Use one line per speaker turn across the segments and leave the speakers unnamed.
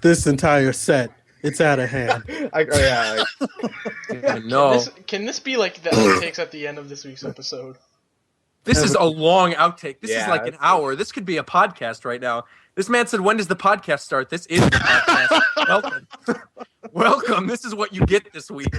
this entire set. It's out of hand.
No.
Can this be like the outtakes at the end of this week's episode?
This is a long outtake. This is like an hour. This could be a podcast right now. This man said, when does the podcast start? This is the podcast. Welcome. Welcome. This is what you get this week.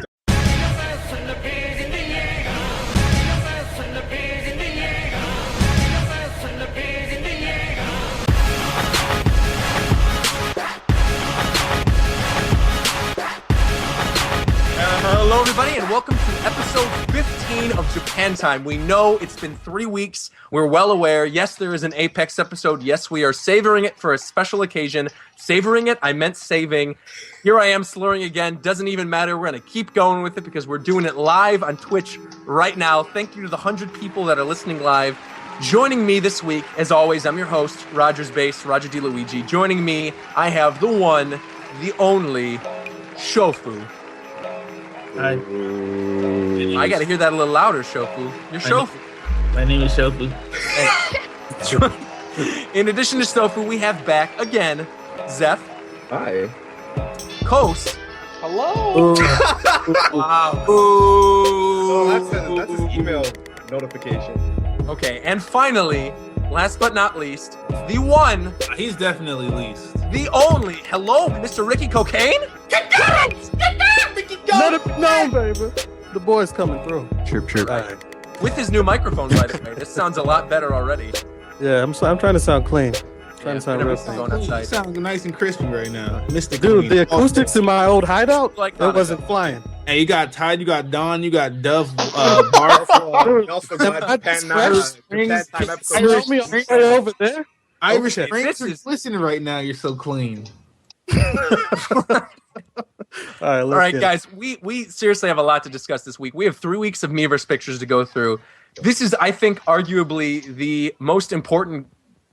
Hello, everybody, and welcome to episode 15 of Japan Time. We know it's been 3 weeks. We're well aware. Yes, there is an Apex episode. Yes, we are savoring it for a special occasion. Savoring it, I meant saving. Here I am slurring again. Doesn't even matter. We're going to keep going with it because we're doing it live on Twitch right now. Thank you to the 100 people that are listening live. Joining me this week, as always, I'm your host, Roger's Base, Roger DeLuigi. Joining me, I have the one, the only, Shofu.
Hi.
I gotta hear that a little louder, Shofu. You're Shofu.
My name is Shofu.
In addition to Shofu, we have back again, Zeph.
Hi.
Coast.
Hello.
Wow.
Oh, that's his email notification.
Okay, and finally, last but not least, the one,
He's definitely least.
the only. Hello, Mr. Ricky Cocaine.
Let it be known, baby. The boy's coming through.
Chirp, chirp.
All right.
With his new microphone, by the way. This sounds a lot better already.
Yeah, I'm trying to sound clean. Trying
Yeah,
to sound
better
real
be
clean.
going outside.
You sound nice and crispy right now. Mr.
Dude,
Clean.
the acoustics in my old hideout,
Like
it wasn't flying.
Hey, you got Tide, you got Dawn, you got Dove, Bart.
We also got Japan Time episode.
Me right over there.
Irish
Okay,
Springs
this
are
is-
listening right now. You're so clean.
All
All right, guys, we seriously have a lot to discuss this week. We have 3 weeks of Miiverse pictures to go through. This is, I think, arguably the most important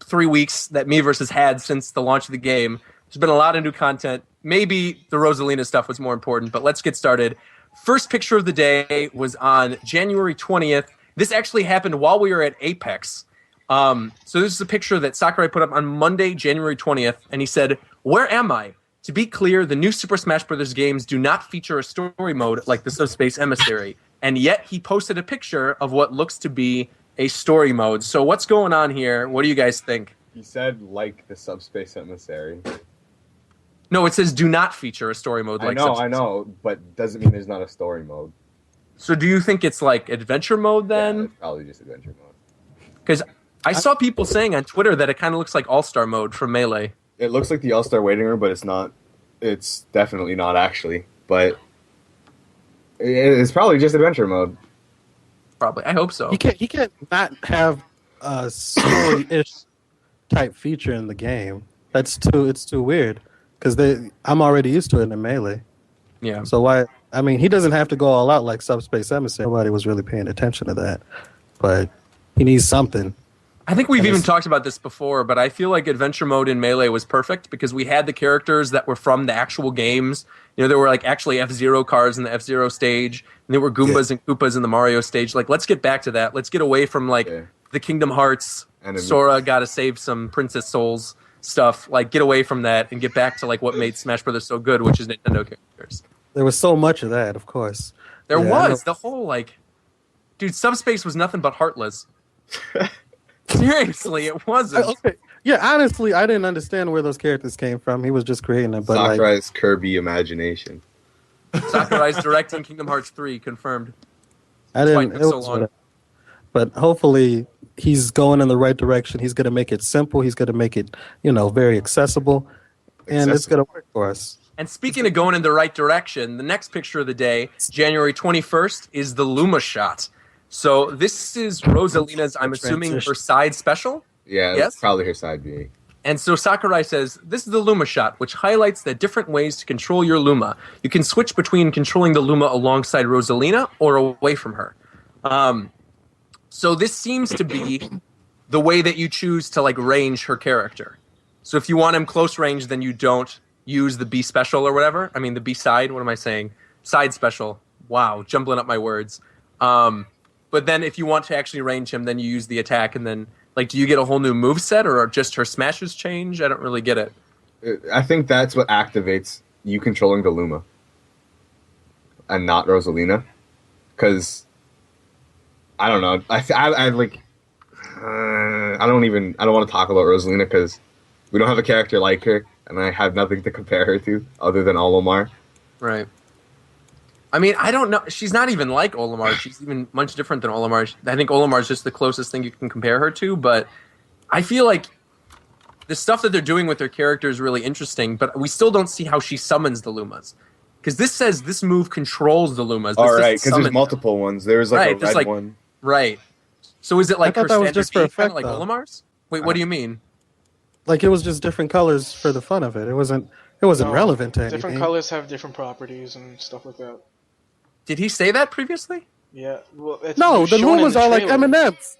3 weeks that Miiverse has had since the launch of the game. There's been a lot of new content. Maybe the Rosalina stuff was more important, but let's get started. First picture of the day was on January 20th. This actually happened while we were at Apex. So this is a picture that Sakurai put up on Monday, January 20th, and he said, "Where am I? To be clear, the new Super Smash Bros. Games do not feature a story mode like the Subspace Emissary." And yet he posted a picture of what looks to be a story mode. So what's going on here? What do you guys think?
He said, like the Subspace Emissary.
No, it says do not feature a story mode like Subspace.
I know, but doesn't mean there's not a story mode.
So do you think it's like adventure mode
Yeah,
then?
it's probably just adventure mode.
Because I saw people saying on Twitter that it kind of looks like All-Star mode from Melee.
It looks like the All-Star waiting room, but it's not. It's definitely not actually. But it's probably just adventure mode.
Probably. I hope so.
He can't not have a story-ish type feature in the game. It's too weird. Because I'm already used to it in Melee.
Yeah.
So why? I mean, he doesn't have to go all out like Subspace Emissary. Nobody was really paying attention to that, but he needs something.
I think we've even talked about this before, but I feel like adventure mode in Melee was perfect because we had the characters that were from the actual games. You know, there were like actually F-Zero cars in the F-Zero stage, and there were Goombas and Koopas in the Mario stage. Like, let's get back to that. Let's get away from like the Kingdom Hearts, Sora gotta save some Princess Souls stuff. Like, get away from that and get back to like what made Smash Brothers so good, which is Nintendo characters.
There was so much of that, of course.
There
Yeah,
was the whole like, dude, Subspace was nothing but heartless. Seriously, it wasn't.
Okay. Yeah, honestly, I didn't understand where those characters came from. He was just creating them. But
Sakurai's Kirby imagination.
Sakurai's directing Kingdom Hearts 3 confirmed.
I
That's why
didn't.
it took so long.
But hopefully, he's going in the right direction. He's going to make it simple. He's going to make it, very accessible, and it's going to work for us.
And speaking of going in the right direction, the next picture of the day, January 21st, is the Luma shot. So this is Rosalina's, I'm assuming, her side special.
Yeah,
Yes?
that's probably her side B.
And so Sakurai says, this is the Luma shot, which highlights the different ways to control your Luma. You can switch between controlling the Luma alongside Rosalina or away from her. So this seems to be the way that you choose to like range her character. So if you want him close range, then you don't use the B special or whatever. I mean, the B side, what am I saying? Side special. Wow, jumbling up my words. But then if you want to actually range him, then you use the attack, and then, like, do you get a whole new move set, or are just her smashes change? I don't really get it.
I think that's what activates you controlling the Luma, and not Rosalina, because I don't know. I like. I don't want to talk about Rosalina because we don't have a character like her, and I have nothing to compare her to other than Olimar.
Right. I mean, I don't know. She's not even like Olimar. She's even much different than Olimar. I think Olimar is just the closest thing you can compare her to, but I feel like the stuff that they're doing with her character is really interesting, but we still don't see how she summons the Lumas. Because this says this move controls the Lumas.
All right, because there's multiple ones. There's like a red one.
Right. So is it like
I
her
thought that was
standard
just for
beat, kind
effect,
of like
though.
Olimar's? Wait, what do you mean?
Like it was just different colors for the fun of it. It wasn't
No,
relevant to anything.
Different colors have different properties and stuff like that.
Did he say that previously?
Yeah. Well, it's
No, the
shown in
Lumas
the
are like
trailer.
M&Ms.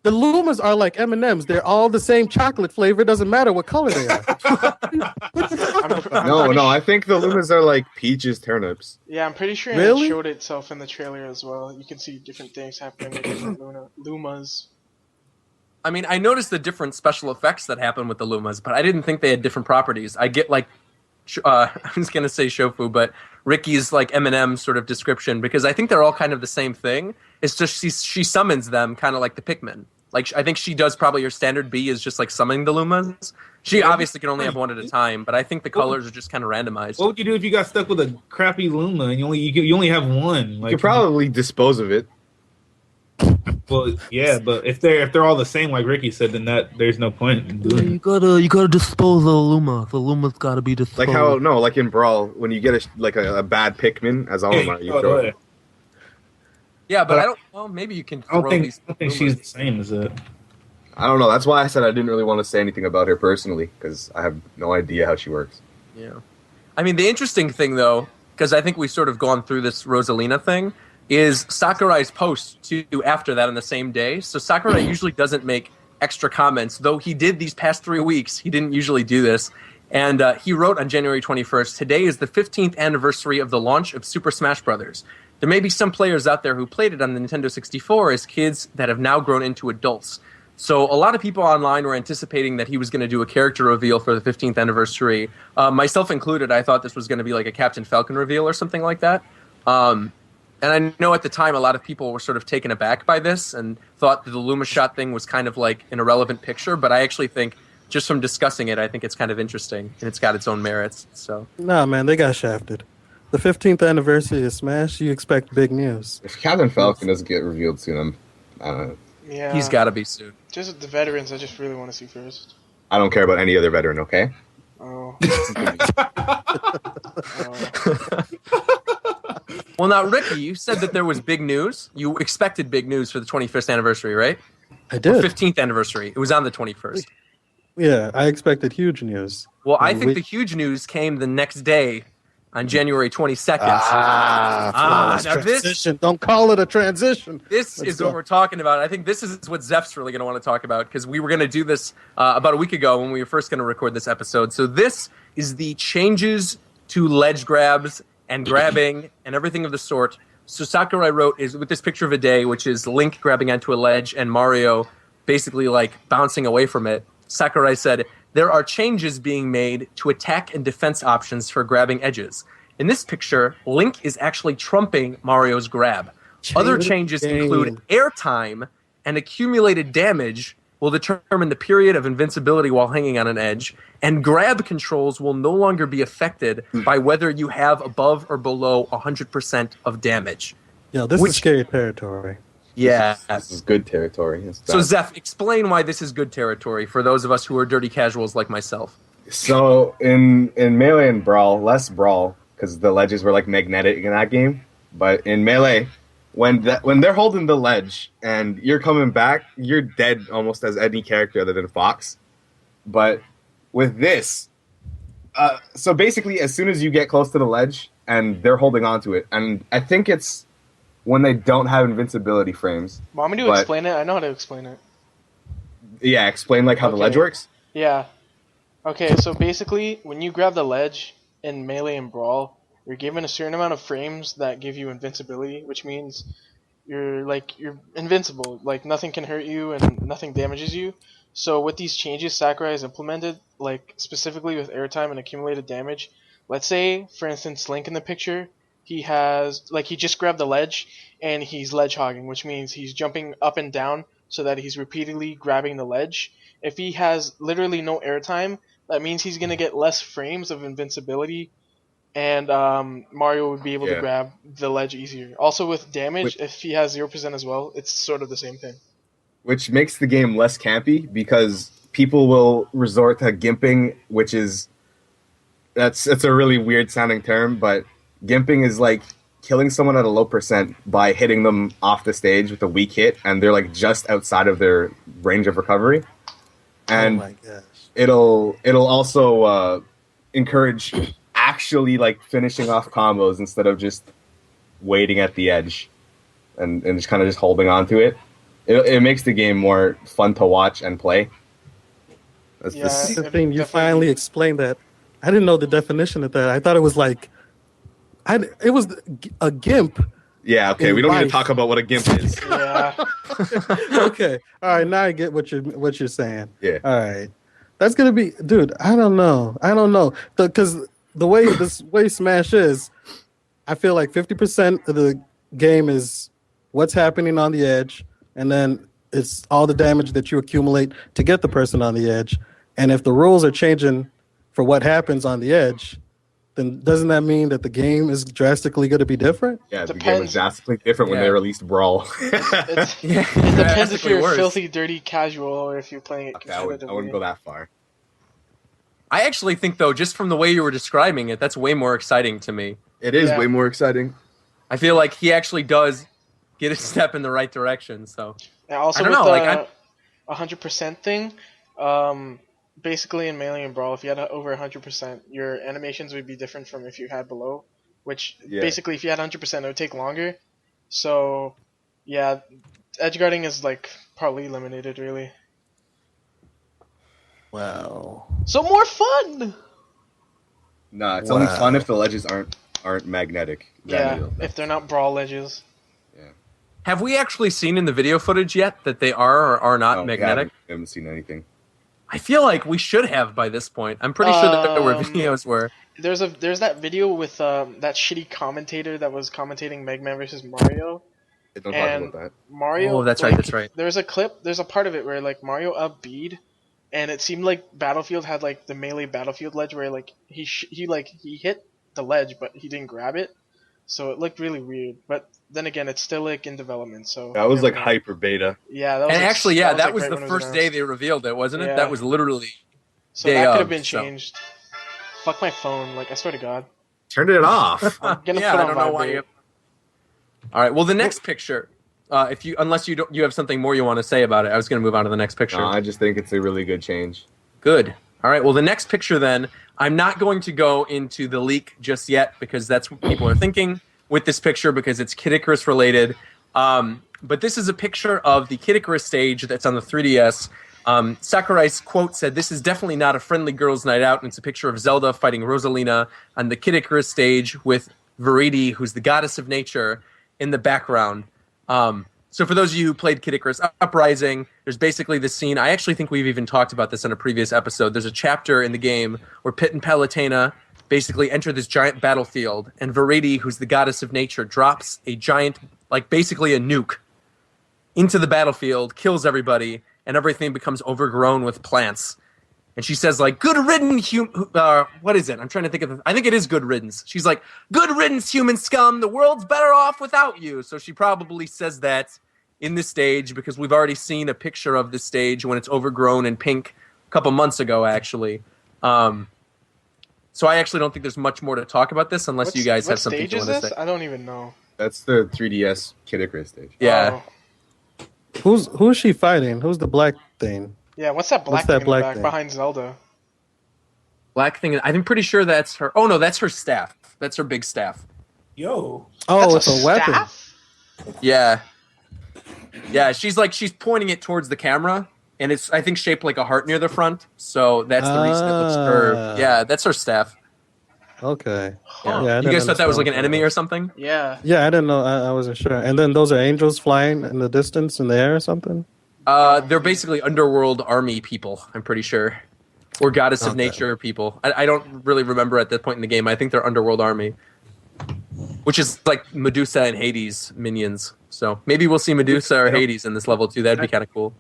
The Lumas are like M&Ms. They're all the same chocolate flavor. It doesn't matter what color they are.
No, I think the Lumas are like peaches, turnips.
Yeah, I'm pretty sure
Really?
it showed itself in the trailer as well. You can see different things happening with different Lumas.
I mean, I noticed the different special effects that happen with the Lumas, but I didn't think they had different properties. I get like, I was going to say shofu, but Ricky's like M&M sort of description, because I think they're all kind of the same thing. It's just she summons them kind of like the Pikmin. Like, I think she does probably her standard B is just like summoning the Lumas. She obviously can only have one at a time, but I think the colors are just kind of randomized.
What would you do if you got stuck with a crappy Luma and you only have one?
You
Like,
could probably dispose of it.
well, yeah, but if they're all the same, like Ricky said, then there's no point in doing
You
it.
gotta dispose of the Luma. The Luma's gotta be disposed.
Like in Brawl, when you get a bad Pikmin as Olimar, you throw it.
Yeah, but I don't. Well, maybe you can
I don't
throw
think,
these.
I don't think
Lumas.
she's the same as it.
I don't know. That's why I said I didn't really want to say anything about her personally, because I have no idea how she works.
Yeah. I mean, the interesting thing, though, because I think we've sort of gone through this Rosalina thing, is Sakurai's post to after that on the same day. So Sakurai usually doesn't make extra comments, though he did these past 3 weeks. He didn't usually do this. And he wrote on January 21st, "Today is the 15th anniversary of the launch of Super Smash Bros. There may be some players out there who played it on the Nintendo 64 as kids that have now grown into adults. So a lot of people online were anticipating that he was going to do a character reveal for the 15th anniversary. Myself included, I thought this was going to be like a Captain Falcon reveal or something like that. And I know at the time a lot of people were sort of taken aback by this and thought that the Luma shot thing was kind of like an irrelevant picture, but I actually think just from discussing it, I think it's kind of interesting and it's got its own merits. So
Nah, man, they got shafted. The 15th anniversary of Smash, you expect big news.
If Captain Falcon doesn't get revealed soon, I don't know.
Yeah.
he's got to be soon.
Just the veterans, I just really want to see first.
I don't care about any other veteran, okay?
Oh.
Well, now, Ricky, you said that there was big news. You expected big news for the 25th anniversary, right?
I
Or
did.
15th anniversary. It was on the 21st.
Yeah, I expected huge news.
Well, I
And
think the huge news came the next day on January 22nd.
Ah,
now this
transition. Don't call it a transition.
This
Let's
is
go.
what we're talking about. I think this is what Zeph's really going to want to talk about, because we were going to do this about a week ago when we were first going to record this episode. So this is the changes to ledge grabs and grabbing and everything of the sort. So Sakurai wrote is with this picture of a day, which is Link grabbing onto a ledge and Mario basically like bouncing away from it. Sakurai said, "There are changes being made to attack and defense options for grabbing edges. In this picture, Link is actually trumping Mario's grab. Other changes include airtime and accumulated damage will determine the period of invincibility while hanging on an edge, and grab controls will no longer be affected by whether you have above or below 100% of damage."
Yo, this
Which-
is scary territory.
Yeah.
This is good territory. It's
So
bad.
Zeph, explain why this is good territory for those of us who are dirty casuals like myself.
So in Melee and Brawl, less Brawl, because the ledges were like magnetic in that game. But in Melee, when they're holding the ledge and you're coming back, you're dead almost as any character other than Fox. But with this, so basically, as soon as you get close to the ledge and they're holding onto it, and I think it's when they don't have invincibility frames.
Want me to
But-
explain it? I know how to explain it.
Yeah, explain like how the
Okay.
ledge works.
Yeah. Okay, so basically, when you grab the ledge in Melee and Brawl, you're given a certain amount of frames that give you invincibility, which means you're invincible. Like, nothing can hurt you and nothing damages you. So with these changes Sakurai has implemented, like specifically with airtime and accumulated damage, let's say, for instance, Link in the picture, he just grabbed the ledge and he's ledge hogging, which means he's jumping up and down so that he's repeatedly grabbing the ledge. If he has literally no airtime, that means he's gonna get less frames of invincibility, and Mario would be able to grab the ledge easier. Also with damage, if he has 0% as well, it's sort of the same thing.
Which makes the game less campy because people will resort to gimping, which is that's a really weird sounding term, but gimping is like killing someone at a low percent by hitting them off the stage with a weak hit, and they're like just outside of their range of recovery. And
oh my gosh.
it'll also encourage actually like finishing off combos instead of just waiting at the edge and just kind of just holding on to it. It makes the game more fun to watch and play. That's
The thing, you finally explained that. I didn't know the definition of that. I thought it was like, it was a gimp.
Yeah, okay. We don't need to talk about what a gimp is.
Yeah.
Okay. All right. Now I get what you're saying.
Yeah.
All right. That's gonna be, dude. I don't know. Because the way Smash is, I feel like 50% of the game is what's happening on the edge, and then it's all the damage that you accumulate to get the person on the edge. And if the rules are changing for what happens on the edge, then doesn't that mean that the game is drastically going to be different?
Yeah, the game was drastically different when they released Brawl.
It depends if you're filthy, dirty, casual, or if you're playing it
Okay, I
competitively.
wouldn't go that far.
I actually think, though, just from the way you were describing it, that's way more exciting to me.
It is way more exciting.
I feel like he actually does get a step in the right direction. So
and also
I don't
with
know,
the 100% thing, basically in Melee and Brawl, if you had over 100%, your animations would be different from if you had below. Which basically, if you had 100%, it would take longer. So yeah, edgeguarding is like probably eliminated, really.
Wow.
So more fun.
Nah, it's only fun if the ledges aren't magnetic.
If they're not Brawl ledges.
Have we actually seen in the video footage yet that they are or are not magnetic?
I haven't seen anything.
I feel like we should have by this point. I'm pretty sure that there were videos where
there's that video with that shitty commentator that was commentating Mega Man vs. Mario.
Don't talk about that.
Mario.
Oh, that's right. That's right.
There's a clip. There's a part of it where like Mario up-B'd, and it seemed like Battlefield had like the Melee Battlefield ledge where like he hit the ledge but he didn't grab it, so it looked really weird. But then again, it's still like in development, so
that was like hyper beta.
Yeah, that was.
And
like,
actually, that was
right
the first day they revealed it, wasn't it?
Yeah.
That was literally.
So that could have been changed. Fuck my phone! Like I swear to God.
Turned it off.
I'm gonna
yeah,
put
I
on
don't know why. All right. Well, the next picture. Unless you have something more you want to say about it, I was going to move on to the next picture.
No, I just think it's a really good change.
Good. All right. Well, the next picture then, I'm not going to go into the leak just yet because that's what people are thinking with this picture because it's Kid Icarus related. But this is a picture of the Kid Icarus stage that's on the 3DS. Sakurai's quote said, "This is definitely not a friendly girls' night out," and it's a picture of Zelda fighting Rosalina on the Kid Icarus stage with Viridi, who's the goddess of nature, in the background. So for those of you who played Kid Icarus Uprising, there's basically this scene. I actually think we've even talked about this in a previous episode. There's a chapter in the game where Pit and Palutena basically enter this giant battlefield, and Viridi, who's the goddess of nature, drops a giant, like basically a nuke, into the battlefield, kills everybody, and everything becomes overgrown with plants. And she says, like, "Good riddance, what is it? I'm trying to think of I think it is good riddance." She's like, "Good riddance, human scum. The world's better off without you." So she probably says that in this stage because we've already seen a picture of this stage when it's overgrown and pink a couple months ago, actually. So I actually don't think there's much more to talk about this unless you guys have something you want to say.
I don't even know.
That's the 3DS Kid Icarus stage.
Yeah.
Oh.
Who's she fighting? Who's the black thing?
Yeah, what's that black thing in the back behind Zelda?
Black thing. I'm pretty sure that's her. Oh no, that's her staff. That's her big staff.
Yo.
Oh,
That's
it's a weapon.
staff?
Yeah. Yeah, she's pointing it towards the camera, and it's I think shaped like a heart near the front. So that's the reason it looks curved. Yeah, that's her staff.
Okay.
Yeah.
Yeah, I
You
didn't
guys thought that was like an
understand
enemy or something?
Yeah.
Yeah, I didn't know. I wasn't sure. And then those are angels flying in the distance in the air or something?
They're basically underworld army people, I'm pretty sure. Or goddess of nature people. I don't really remember at that point in the game. I think they're underworld army. Which is like Medusa and Hades minions. So maybe we'll see Medusa or Hades in this level too. That'd be kind of cool.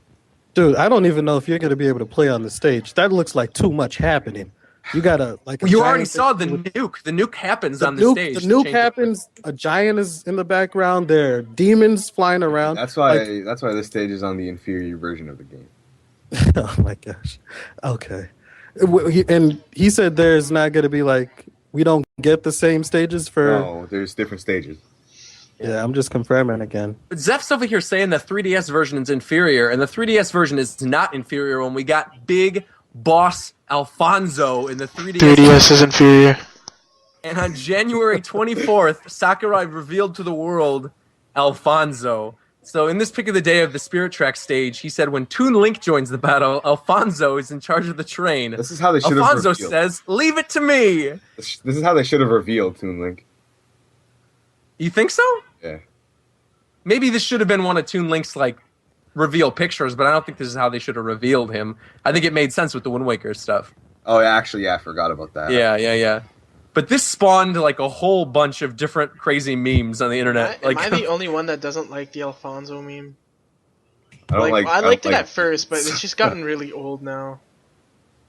Dude, I don't even know if you're going to be able to play on the stage. That looks like too much happening. You gotta like.
You already saw the nuke. The nuke happens on the stage.
The nuke happens. A giant is in the background. There are demons flying around.
That's why. That's why this stage is on the inferior version of the game.
Oh my gosh. Okay. And he said there's not going to be like we don't get the same stages for.
No, there's different stages.
Yeah, I'm just confirming again.
But Zeph's over here saying the 3DS version is inferior, and the 3DS version is not inferior when we got big boss Alfonso in the 3DS.
3DS is inferior.
And on January 24th, Sakurai revealed to the world Alfonso. So in this pick of the day of the Spirit Track stage, he said when Toon Link joins the battle, Alfonso is in charge of the train.
This is how they should have
Alfonso
revealed.
says, "Leave it to me."
This is how they should have revealed Toon Link.
You think so?
Yeah.
Maybe this should have been one of Toon Link's like reveal pictures, but I don't think this is how they should have revealed him. I think it made sense with the Wind Waker stuff.
Oh, yeah, actually, yeah, I forgot about that.
Yeah. But this spawned like a whole bunch of different crazy memes on the internet.
Am I the only one that doesn't like the Alfonso meme?
I don't
I liked it at first, but it's just gotten really old now.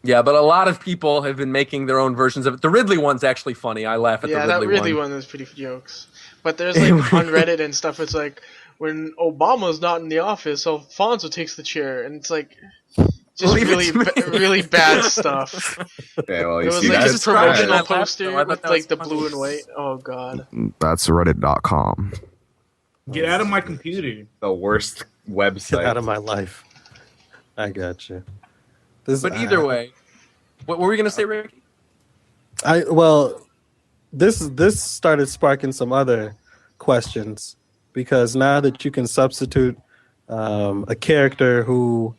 Yeah, but a lot of people have been making their own versions of it. The Ridley one's actually funny. I laugh at the Ridley one.
Yeah, that Ridley one is pretty jokes. But there's like on Reddit and stuff, it's like when Obama's not in the office, Alfonso takes the chair, and it's like just really bad stuff.
Yeah, well,
It
you
was
see
like
that?
this promotional
I laughed,
poster
though. I thought
with
that
like
was
the
funny.
blue and white. Oh god.
That's Reddit.com.
Get out of my computer.
The worst website.
Get out of my life. I got you.
But either way, what were we gonna say, Ricky?
This started sparking some other questions because now that you can substitute a character who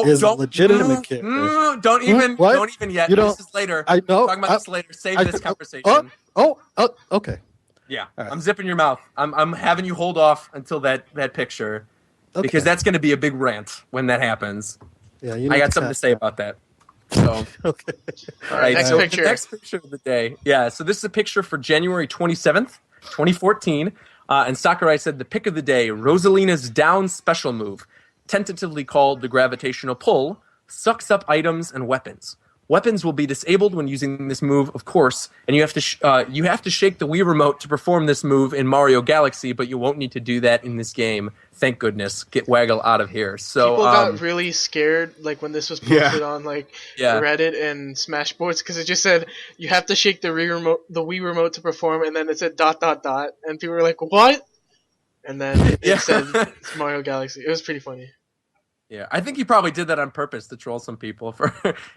is a legitimate character.
Don't even yet.
You don't-
This is later.
I know.
Talking about this later. Save this conversation.
Okay.
Yeah,
All right.
I'm zipping your mouth. I'm having you hold off until that picture because that's going to be a big rant when that happens.
Yeah, you
I
need
got something to say about that. So,
Okay.
all right.
Next
so
picture.
The next picture of the day. Yeah. So this is a picture for January 27th, 2014. And Sakurai said the pick of the day: Rosalina's down special move, tentatively called the gravitational pull, sucks up items and weapons. Weapons will be disabled when using this move, of course, and you have to shake the Wii remote to perform this move in Mario Galaxy, but you won't need to do that in this game. Thank goodness. Get Waggle out of here. So
People got really scared like when this was posted on like
Yeah.
Reddit and Smashboards because it just said you have to shake the Wii remote to perform, and then it said ... and people were like, what? And then it said it's Mario Galaxy. It was pretty funny.
yeah, I think he probably did that on purpose to troll some people for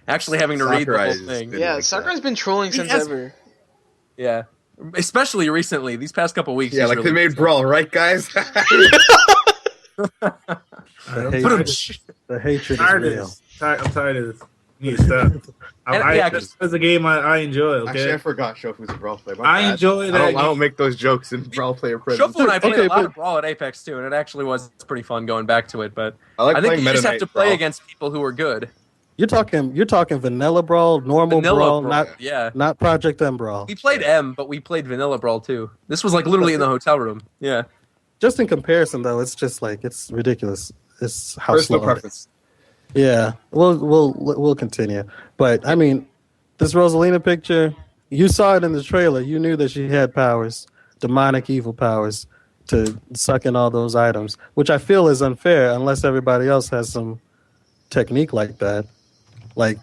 actually having to read the
Sakurai
whole
is
thing.
good.
Yeah,
like
Sakurai's been trolling since
has-
ever.
Yeah, especially recently. These past couple weeks.
Yeah,
he's
like
really
they made
been-
Brawl, right, guys?
The hatred is
Tired of
real.
this. I'm tired of this. You need to stop. This is a game I enjoy.
Actually,
Okay,
I forgot Shofu's a Brawl player. My
I
bad.
enjoy that.
I don't make those jokes in Brawl player presence.
Shofu and I played
Okay,
a lot
but-
of Brawl at Apex too, and it actually was pretty fun going back to it. But
I like
I think
playing
you just
Meta
have to
Knight
play
Brawl.
against people who are good.
You're talking vanilla brawl, normal
Vanilla
brawl,
Brawl, yeah.
not Project M brawl.
We played M, but we played Vanilla Brawl too. This was like literally in the hotel room. Yeah.
Just in comparison, though, it's just like it's ridiculous. It's how
Personal
slow it
preference.
is. Yeah, we'll continue. But I mean, this Rosalina picture, you saw it in the trailer. You knew that she had powers, demonic evil powers, to suck in all those items, which I feel is unfair unless everybody else has some technique like that. Like,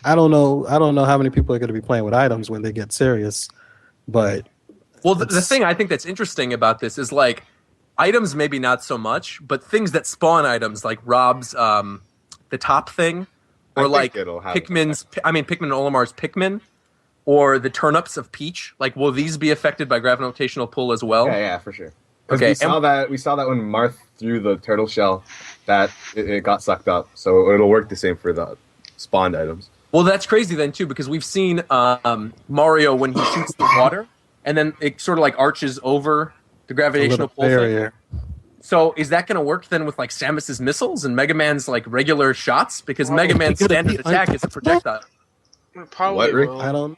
I don't know how many people are going to be playing with items when they get serious, but
Well, the thing I think that's interesting about this is like items, maybe not so much, but things that spawn items like Rob's the top thing,
I
or
think
like
it'll have
Pikmin and Olimar's Pikmin, or the turnips of Peach. Like, will these be affected by gravitational pull as well?
Yeah, for sure. Because
Okay,
we saw that when Marth threw the turtle shell, that it got sucked up. So it'll work the same for the spawned items.
Well, that's crazy then too, because we've seen Mario when he shoots the water, and then it sort of like arches over the
a
gravitational
little
pull thing.
barrier.
So is that going to work then with like Samus's missiles and Mega Man's like regular shots? Because
Oh,
Mega Man's
is he gonna
standard
be
attack is a
untouchable?
projectile.
It probably
What, Rick?
will.
I don't.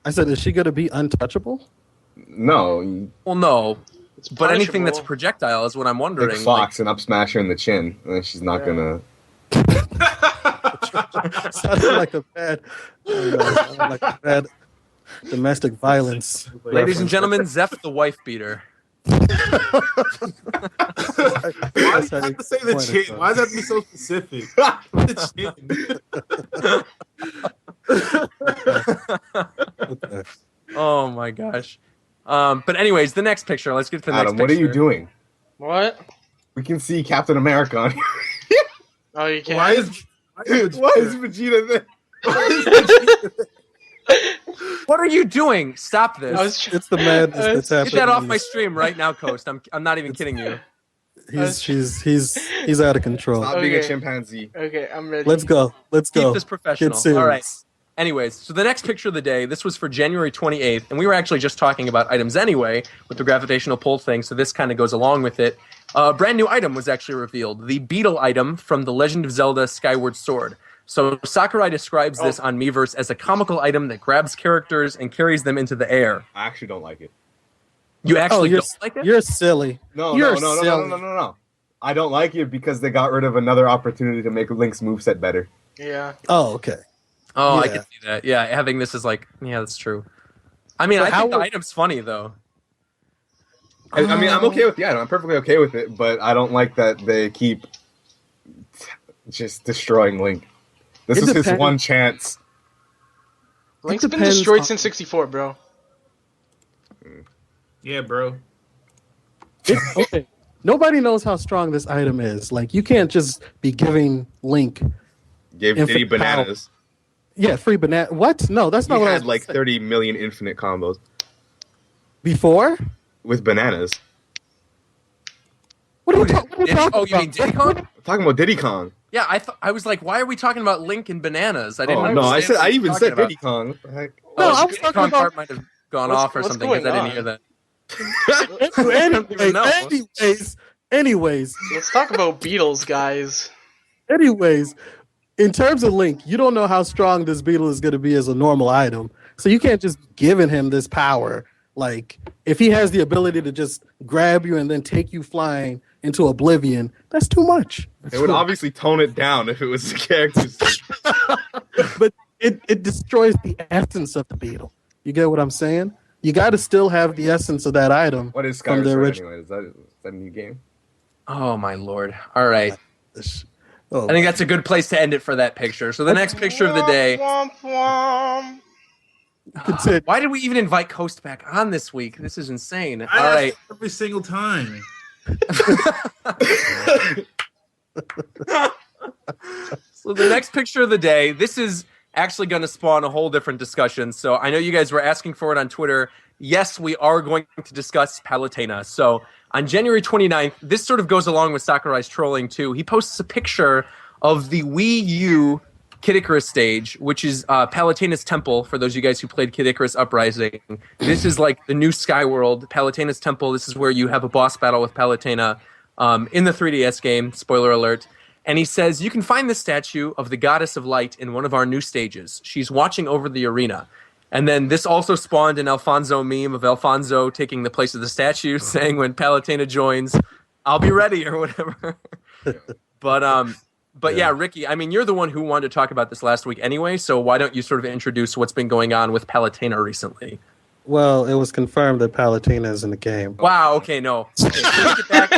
I said, is she gonna be untouchable?
No,
Well, no,
It's
but anything that's a
punishable.
projectile is what I'm wondering.
like Fox and up smash her in the chin, and then she's not
Yeah.
gonna.
Sounded like a bad, sounded like a bad domestic violence.
Ladies and gentlemen, Zeph the wife beater.
Why do you have to say the chin? Why does that have to be so specific? The chin.
Okay.
Oh my gosh. But anyways, the next picture. Let's get to the next
Adam,
picture.
what are you doing?
What?
We can see Captain America on here.
Oh, you can't.
Why is
Vegeta there?
What are you doing? Stop this.
I was
It's the madness that's
Get
happening.
that off my stream right now, Coast. I'm not even kidding you.
He's out of control.
Stop being a
Okay.
chimpanzee.
Okay, I'm ready.
Let's go. Let's
Keep
go.
this professional.
Get serious.
All right. Anyways, so the next picture of the day, this was for January 28th, and we were actually just talking about items anyway with the gravitational pull thing, so this kind of goes along with it. A brand new item was actually revealed, the beetle item from The Legend of Zelda Skyward Sword. So Sakurai describes this on Miiverse as a comical item that grabs characters and carries them into the air.
I actually don't like it.
You actually
you're,
don't like it?
You're silly.
No,
You're
no, no, no,
silly.
no, no, no, no. I don't like it because they got rid of another opportunity to make Link's moveset better.
Yeah.
Oh, okay.
Oh, I
Yeah.
can see that. Yeah, having this is like, yeah, that's true. I mean,
But
I think the
how-
item's funny, though.
I mean, I'm okay with the item. I'm perfectly okay with it, but I don't like that they keep just destroying Link. This
It
is his
depends.
one chance.
Link's been
depends
destroyed
on-
since 64, bro.
Yeah, bro.
Okay. Nobody knows how strong this item is. Like, you can't just be giving Link,
Gave
Infinite
Diddy bananas.
free banana. What? No, that's
He
not what I
had
was
like
saying.
30 million infinite combos
Before?
with bananas.
What are you talking about?
Oh, you mean Diddy Kong?
I'm talking about Diddy Kong.
Yeah, I was like, why are we talking about Link and bananas? I didn't
Oh, no, I
understand
said
what
I
you're
even
talking
said
about.
Diddy Kong. What the heck?
No,
Oh,
I
the
was
Diddy
talking
Kong
about-
part might have gone
What's-
off or
what's
something because I
going
didn't hear that.
Anyways,
Let's talk about Beatles, guys.
in terms of Link, you don't know how strong this beetle is going to be as a normal item. So you can't just giving him this power. Like, if he has the ability to just grab you and then take you flying into oblivion, that's too much.
It would obviously tone it down if it was the characters.
But it destroys the essence of the beetle. You get what I'm saying? You got to still have the essence of that item.
What is
From
Skyward
the
Sword
original.
anyway? Is that a new game?
Oh my lord! All right,
Oh,
I think that's a good place to end it for that picture. So the next picture of the day.
Womp, womp.
continue.
Why did we even invite Coast back on this week? This is insane. All
I
right.
every single time.
So the next picture of the day, this is actually going to spawn a whole different discussion. So I know you guys were asking for it on Twitter. Yes, we are going to discuss Palutena. So on January 29th, this sort of goes along with Sakurai's trolling too. He posts a picture of the Wii U Kid Icarus stage, which is Palutena's temple. For those of you guys who played Kid Icarus Uprising, this is like the new Sky World, Palutena's temple. This is where you have a boss battle with Palutena in the 3DS game. Spoiler alert. And he says, you can find this statue of the goddess of light in one of our new stages. She's watching over the arena. And then this also spawned an Alfonso meme of Alfonso taking the place of the statue, saying when Palutena joins, I'll be ready or whatever. But yeah, Ricky, I mean, you're the one who wanted to talk about this last week anyway, so why don't you sort of introduce what's been going on with Palutena recently?
Well, it was confirmed that Palutena is in the game.
Wow, okay, no. Okay, take it back.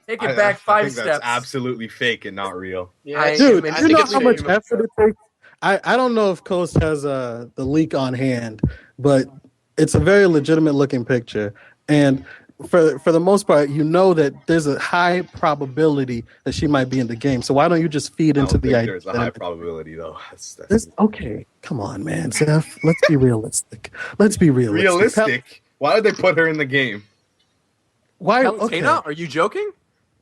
Take it back
I
5
think
steps.
That's absolutely fake and not real.
Yeah,
I-
Dude,
I
you
think
know
it's
how much
fake.
effort it takes? I don't know if Coast has the leak on hand, but it's a very legitimate looking picture. And for the most part, you know that there's a high probability that she might be in the game. So why don't you just feed
I
into
don't
the
think
idea?
there's a high probability though. That's
Okay, come on, man, Zeph. Let's be realistic. Let's be realistic.
realistic. Why did they put her in the game?
Why?
Palutena?
Okay.
Are you joking?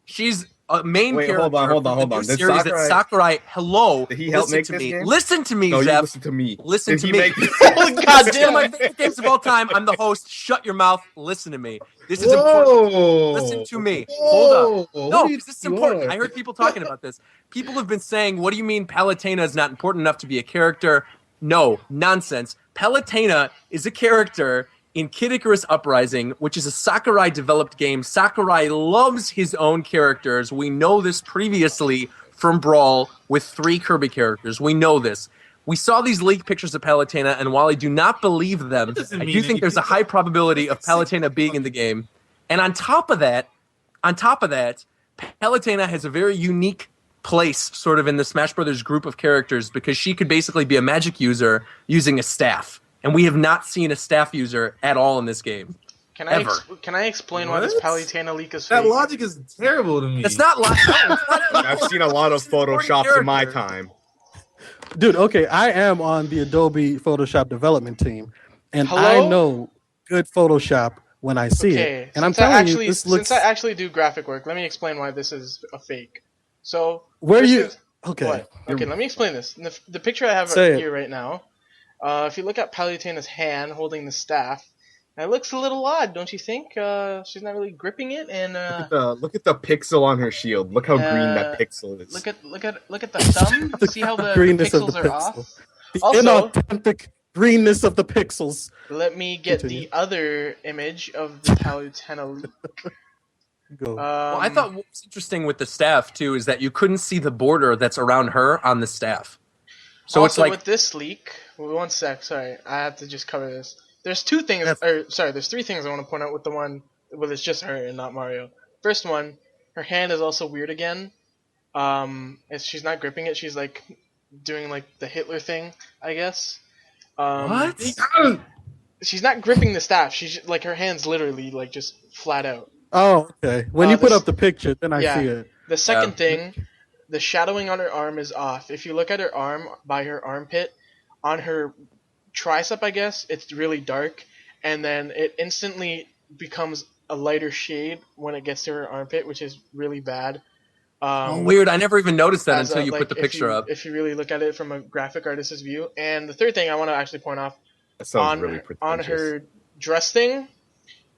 She's a main
Wait,
character.
hold on.
from the new
Did
series that Sakurai. Hello.
Did he help
listen
make
to
this
me.
game?
Listen to me,
No, you
Zeph.
listen to me.
Listen
Did
to
he
me.
make
Oh, God
This is one of my
damn.
favorite games of all time. I'm the host. Shut your mouth. Listen to me. This is important. Listen to me. Hold up. No, because this is important. I heard people talking about this. People have been saying, what do you mean Palutena is not important enough to be a character? No, nonsense. Palutena is a character in Kid Icarus Uprising, which is a Sakurai-developed game. Sakurai loves his own characters. We know this previously from Brawl with 3 Kirby characters. We know this. We saw these leaked pictures of Palutena, and while I do not believe them,
doesn't
I
mean
do think there's a high probability of Palutena being in the game. And on top of that, Palutena has a very unique place sort of in the Smash Brothers group of characters because she could basically be a magic user using a staff. And we have not seen a staff user at all in this game.
Can
Ever.
I explain why this
What?
Palutena leak is fake?
That logic is terrible to me.
It's not like
I've seen a lot of Photoshops in my time.
Dude, okay, I am on the Adobe Photoshop development team, and
Hello?
I know good Photoshop when I see it. And I'm telling you, this looks.
Since I actually do graphic work, let me explain why this is a fake. So
Where
this
you?
is-
Okay.
What? Okay, let me explain this. The picture I have
Say it.
here right now. If you look at Palutena's hand holding the staff, it looks a little odd, don't you think? She's not really gripping it, and
Look at the pixel on her shield. Look how green that pixel is.
look at the thumb. See how the
greenness of
pixels
the
are
pixel.
off.
The
Also-
inauthentic greenness of the pixels.
Let me get
Continue.
the other image of the Palutena leak.
Go.
Well, I thought what was interesting with the staff too is that you couldn't see the border that's around her on the staff. So
also,
it's like
with this leak, one sec. Sorry, I have to just cover this. There's 2 things, there's 3 things I want to point out with the one where it's just her and not Mario. First one, her hand is also weird again. She's not gripping it. She's like doing like the Hitler thing, I guess.
what?
She's not gripping the staff. She's like her hands literally like just flat out.
Oh, okay. When you put
this-
up the picture, then I see it.
The second thing, the shadowing on her arm is off. If you look at her arm by her armpit, on her tricep, I guess, it's really dark, and then it instantly becomes a lighter shade when it gets to her armpit, which is really bad.
Oh, weird. I never even noticed that
as
until you
like,
put the
if
picture
you-
up.
If you really look at it from a graphic artist's view. And the third thing I want to actually point off,
That sounds
on,
really
on
pretentious.
her dress thing,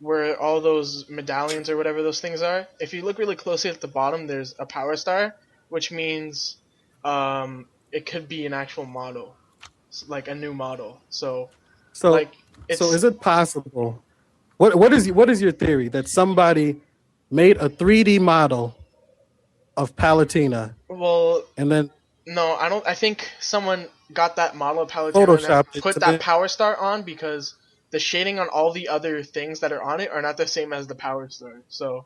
where all those medallions or whatever those things are, if you look really closely at the bottom, there's a power star, which means it could be an actual model, like a new model. So like, it's,
so is it possible? What is your theory that somebody made a 3D model of Palutena
well,
and then
no, I don't. I think someone got that model of Palutena
Photoshopped
and
it
put
to
that
be-
power star on because the shading on all the other things that are on it are not the same as the power star. So,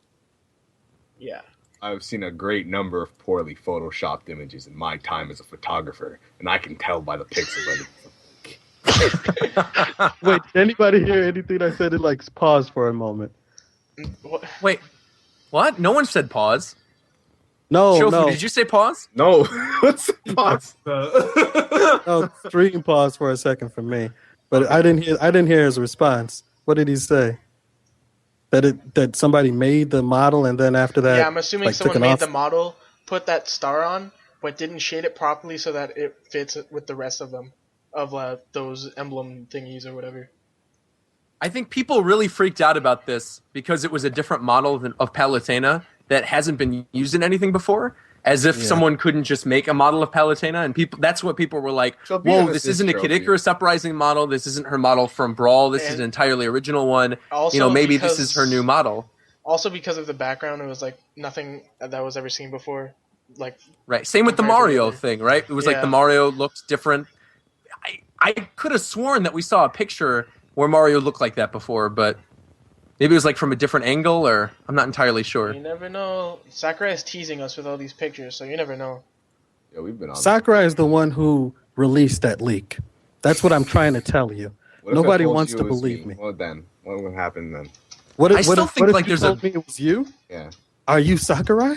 yeah.
I've seen a great number of poorly photoshopped images in my time as a photographer, and I can tell by the pixels.
wait, did anybody hear anything I said? It like pause for a moment.
Wait, what? No one said pause.
No,
Shofu,
no,
did you say pause?
No, what's the pause?
no. Stream pause for a second for me, but I didn't hear his response. What did he say? That somebody made the model and then after that,
Yeah, I'm assuming
like, took
someone
it
made
off?
the model, put that star on, but didn't shade it properly so that it fits with the rest of them, of those emblem thingies or whatever.
I think people really freaked out about this because it was a different model of Palutena that hasn't been used in anything before. As if someone couldn't just make a model of Palutena, and people—that's what people were like.
She'll be
Whoa,
an
this
assist
isn't a Kid
trophy.
Icarus Uprising model. This isn't her model from Brawl. This is
And
an entirely original one.
Also
Maybe this
because-
is her new model.
Also, because of the background, it was like nothing that was ever seen before. Like,
Right. Same with the
Compared to
Mario
the other-
thing, right? It was like
Yeah.
the Mario looked different. I could have sworn that we saw a picture where Mario looked like that before, but maybe it was like from a different angle, or I'm not entirely sure.
you never know. Sakurai is teasing us with all these pictures, so you never know.
Yeah, we've been on.
Sakurai is the one who released that leak. That's what I'm trying to tell you.
What if I
Nobody
told
wants
you
to
it was
believe me.
Well, then what would happen then?
What if,
I still think,
what if
like,
you
there's
told me it was you?
Yeah,
Are you Sakurai?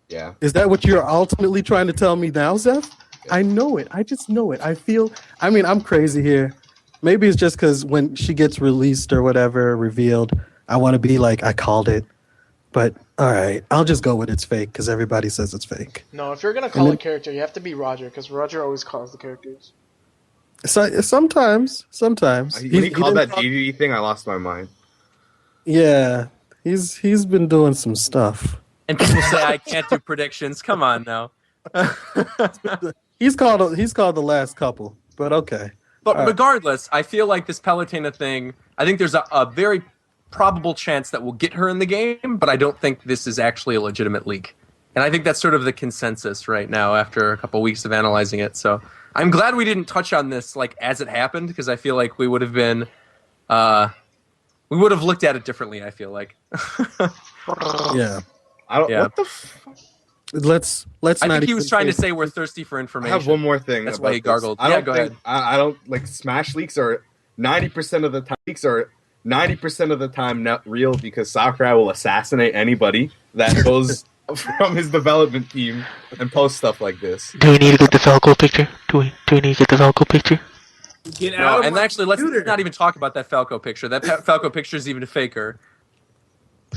yeah.
Is that what you're ultimately trying to tell me now, Zeph? I know it. I just know it. I'm crazy here. Maybe it's just because when she gets released or whatever, revealed, I want to be like, I called it. But All right, I'll just go with it's fake because everybody says it's fake.
No, if you're gonna call a character, you have to be Roger, because Roger always calls the characters.
So sometimes.
When he called
didn't
that
call-
DDD thing, I lost my mind.
Yeah, he's been doing some stuff.
And people say I can't do predictions. Come on now.
He's called the last couple, but okay.
But
All right.
regardless, I feel like this Palutena thing, I think there's a very probable chance that we'll get her in the game, but I don't think this is actually a legitimate leak. And I think that's sort of the consensus right now after a couple weeks of analyzing it. So I'm glad we didn't touch on this like as it happened, because I feel like we would have been we would have looked at it differently, I feel like.
Yeah.
I don't.
Yeah.
What the?
Let's
I
not
think he was
even
trying to
say-
say we're thirsty for
I
information.
have one more thing.
That's
about
why he
this.
gargled.
I
Yeah,
don't
go
think,
ahead.
I don't like Smash leaks are 90% of the time. Leaks are 90% of the time not real because Sakurai will assassinate anybody that goes from his development team and post stuff like this.
Do we need to get the Falco picture? Do we need to get the Falco picture?
Get
No,
out of
and
my
actually, let's
computer.
not even talk about that Falco picture. That Falco picture is even faker.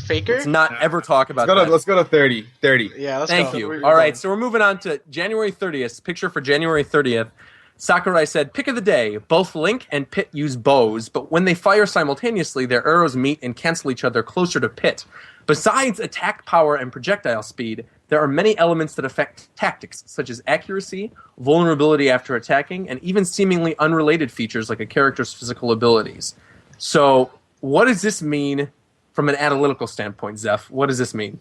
Faker?
Let's not ever talk about that.
Let's go to 30. 30.
Yeah, let's
Thank
go.
you.
We're
All right,
going.
so we're moving on to January 30th. Picture for January 30th. Sakurai said, pick of the day. Both Link and Pit use bows, but when they fire simultaneously, their arrows meet and cancel each other closer to Pit. Besides attack power and projectile speed, there are many elements that affect tactics, such as accuracy, vulnerability after attacking, and even seemingly unrelated features like a character's physical abilities. So, what does this mean from an analytical standpoint, Zeph? What does this mean?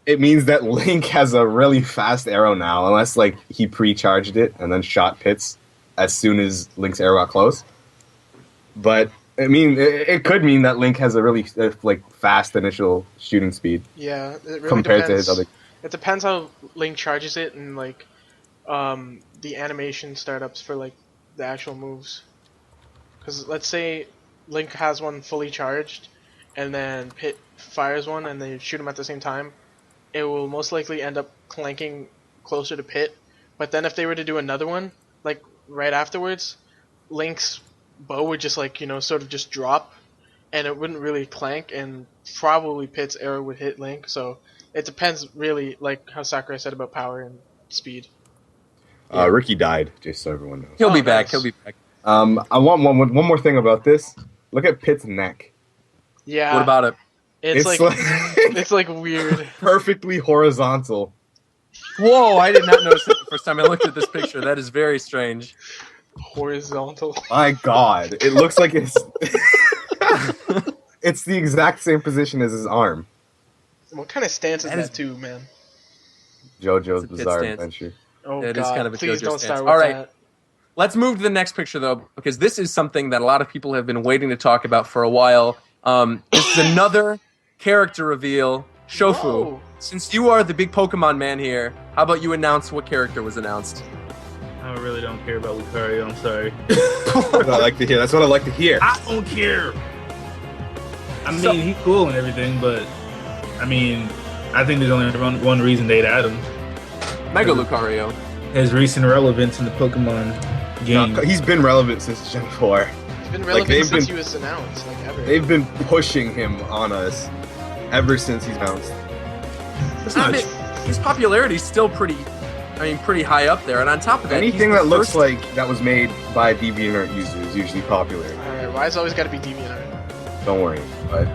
It means that Link has a really fast arrow now, unless like he pre-charged it and then shot Pit's as soon as Link's arrow got close. But I mean, it could mean that Link has a really like fast initial shooting speed
Yeah, it really
compared
depends.
to his other.
It depends how Link charges it and like the animation startups for like the actual moves. Because let's say Link has one fully charged, and then Pit fires one, and they shoot him at the same time. It will most likely end up clanking closer to Pit. But then if they were to do another one, like right afterwards, Link's bow would just like sort of just drop, and it wouldn't really clank, and probably Pit's arrow would hit Link. So it depends really, like how Sakurai said about power and speed.
Ricky died, just so everyone knows.
He'll be
Oh,
back.
nice.
He'll be back.
I want one more thing about this. Look at Pit's neck.
Yeah.
What about it?
It's like it's like weird.
perfectly horizontal.
Whoa, I did not notice it the first time I looked at this picture. That is very strange.
Horizontal.
My God, it looks like it's it's the exact same position as his arm.
What kind of stance is
That
that,
is-
too, man?
JoJo's
It's a Pit
Bizarre
stance.
Adventure.
Oh
It is
God!
kind of a
Please
JoJo
don't
stance.
start with
All right.
that.
Let's move to the next picture, though, because this is something that a lot of people have been waiting to talk about for a while. This is another character reveal, Shofu.
Whoa.
Since you are the big Pokemon man here, how about you announce what character was announced?
I really don't care about Lucario. I'm sorry.
That's what I like to hear. That's what I like to hear.
I don't care. I mean,
So-
he's cool and everything, but I mean, I think there's only one reason they'd add him.
Mega Lucario.
His recent relevance in the Pokemon game.
No, he's been relevant since Gen 4.
It's been relevant
they've
since
been-
he was announced, like ever.
They've been pushing him on us ever since he's bounced.
I mean, his popularity is still pretty high up there. And on top of that,
Anything
he's the
that looks
first-
like that was made by DeviantArt users is usually popular.
Alright, why is it always got to be DeviantArt?
Don't worry. But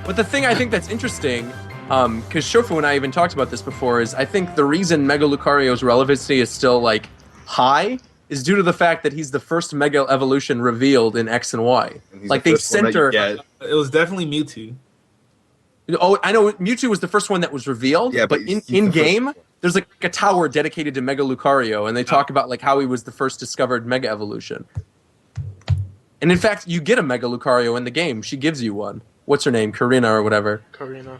But the thing I think that's interesting, because Shofu and I even talked about this before, is I think the reason Mega Lucario's relevancy is still like high is due to the fact that he's the first Mega Evolution revealed in X and Y.
he's
Like
the
they
first one that you
center.
get.
It was definitely Mewtwo.
Oh, I know Mewtwo was the first one that was revealed.
Yeah,
but
but
in
he's the first
game,
one.
there's like a tower dedicated to Mega Lucario, and they talk about like how he was the first discovered Mega Evolution. And in fact, you get a Mega Lucario in the game. She gives you one. What's her name? Karina or whatever.
Karina.